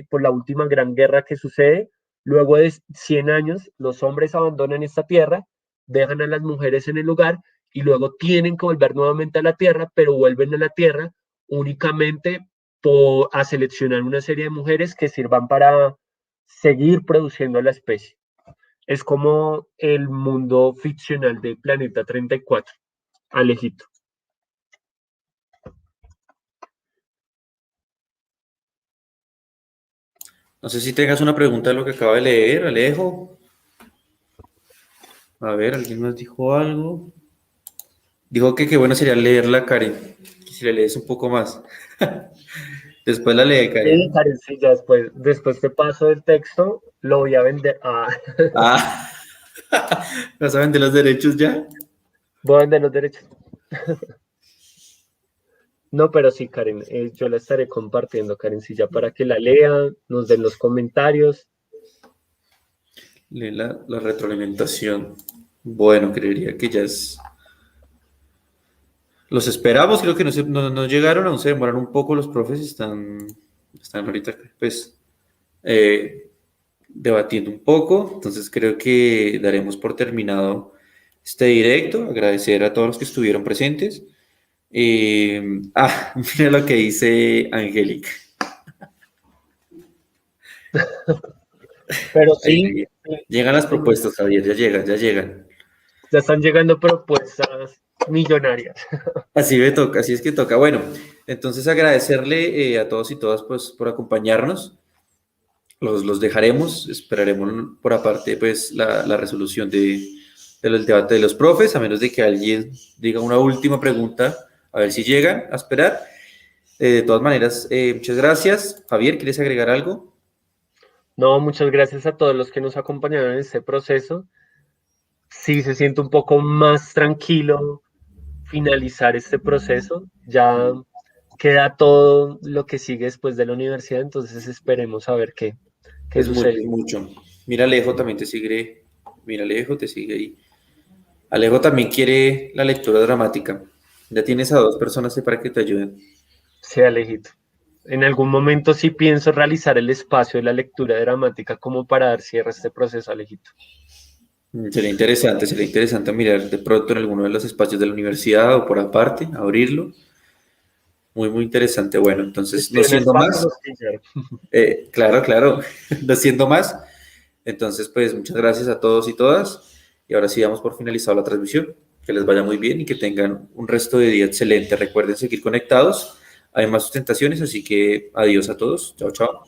por la última gran guerra que sucede. Luego de 100 años, los hombres abandonan esta tierra, dejan a las mujeres en el lugar y luego tienen que volver nuevamente a la tierra, pero vuelven a la tierra únicamente a seleccionar una serie de mujeres que sirvan para seguir produciendo la especie. Es como el mundo ficcional de Planeta 34, Alejito. No sé si tengas una pregunta de lo que acaba de leer, Alejo. A ver, ¿alguien más dijo algo? Dijo que qué bueno sería leerla, Karen. Que si le lees un poco más. Después la lee, Karen. Sí, Karen, sí, ya después te paso el texto, lo voy a vender. Ah, ¿vas a vender los derechos ya? Voy a vender los derechos. No, pero sí, Karen, yo la estaré compartiendo, Karencilla, para que la lea, nos den los comentarios. Lee la retroalimentación. Bueno, creería que ya es. Los esperamos, creo que no llegaron, aún se demoran un poco los profes, están ahorita pues debatiendo un poco, entonces creo que daremos por terminado este directo, agradecer a todos los que estuvieron presentes. Mira lo que dice Angélica. Pero sí, Llegan las propuestas, Javier, ya llegan. ya están llegando propuestas millonarias. Así me toca, así es que toca. Bueno, entonces agradecerle a todos y todas pues, por acompañarnos. Los dejaremos, esperaremos por aparte pues la resolución del debate de los profes, a menos de que alguien diga una última pregunta, a ver si llegan a esperar. De todas maneras, muchas gracias. Javier, ¿quieres agregar algo? No, muchas gracias a todos los que nos acompañaron en este proceso. Sí, se siente un poco más tranquilo finalizar este proceso. Ya queda todo lo que sigue después de la universidad, entonces esperemos a ver qué Es sucede. mucho. Mira, Alejo también te sigue. Mira, Alejo te sigue ahí. Alejo también quiere la lectura dramática. Ya tienes a 2 personas ahí para que te ayuden. Sí, Alejito. En algún momento sí pienso realizar el espacio de la lectura dramática como para dar cierre a este proceso, Alejito. Sería interesante mirar de pronto en alguno de los espacios de la universidad o por aparte, abrirlo. Muy interesante. Bueno, entonces, no siendo más, claro, no siendo más, entonces, pues, muchas gracias a todos y todas. Y ahora sí damos por finalizado la transmisión. Que les vaya muy bien y que tengan un resto de día excelente. Recuerden seguir conectados. Hay más sustentaciones, así que adiós a todos. Chao, chao.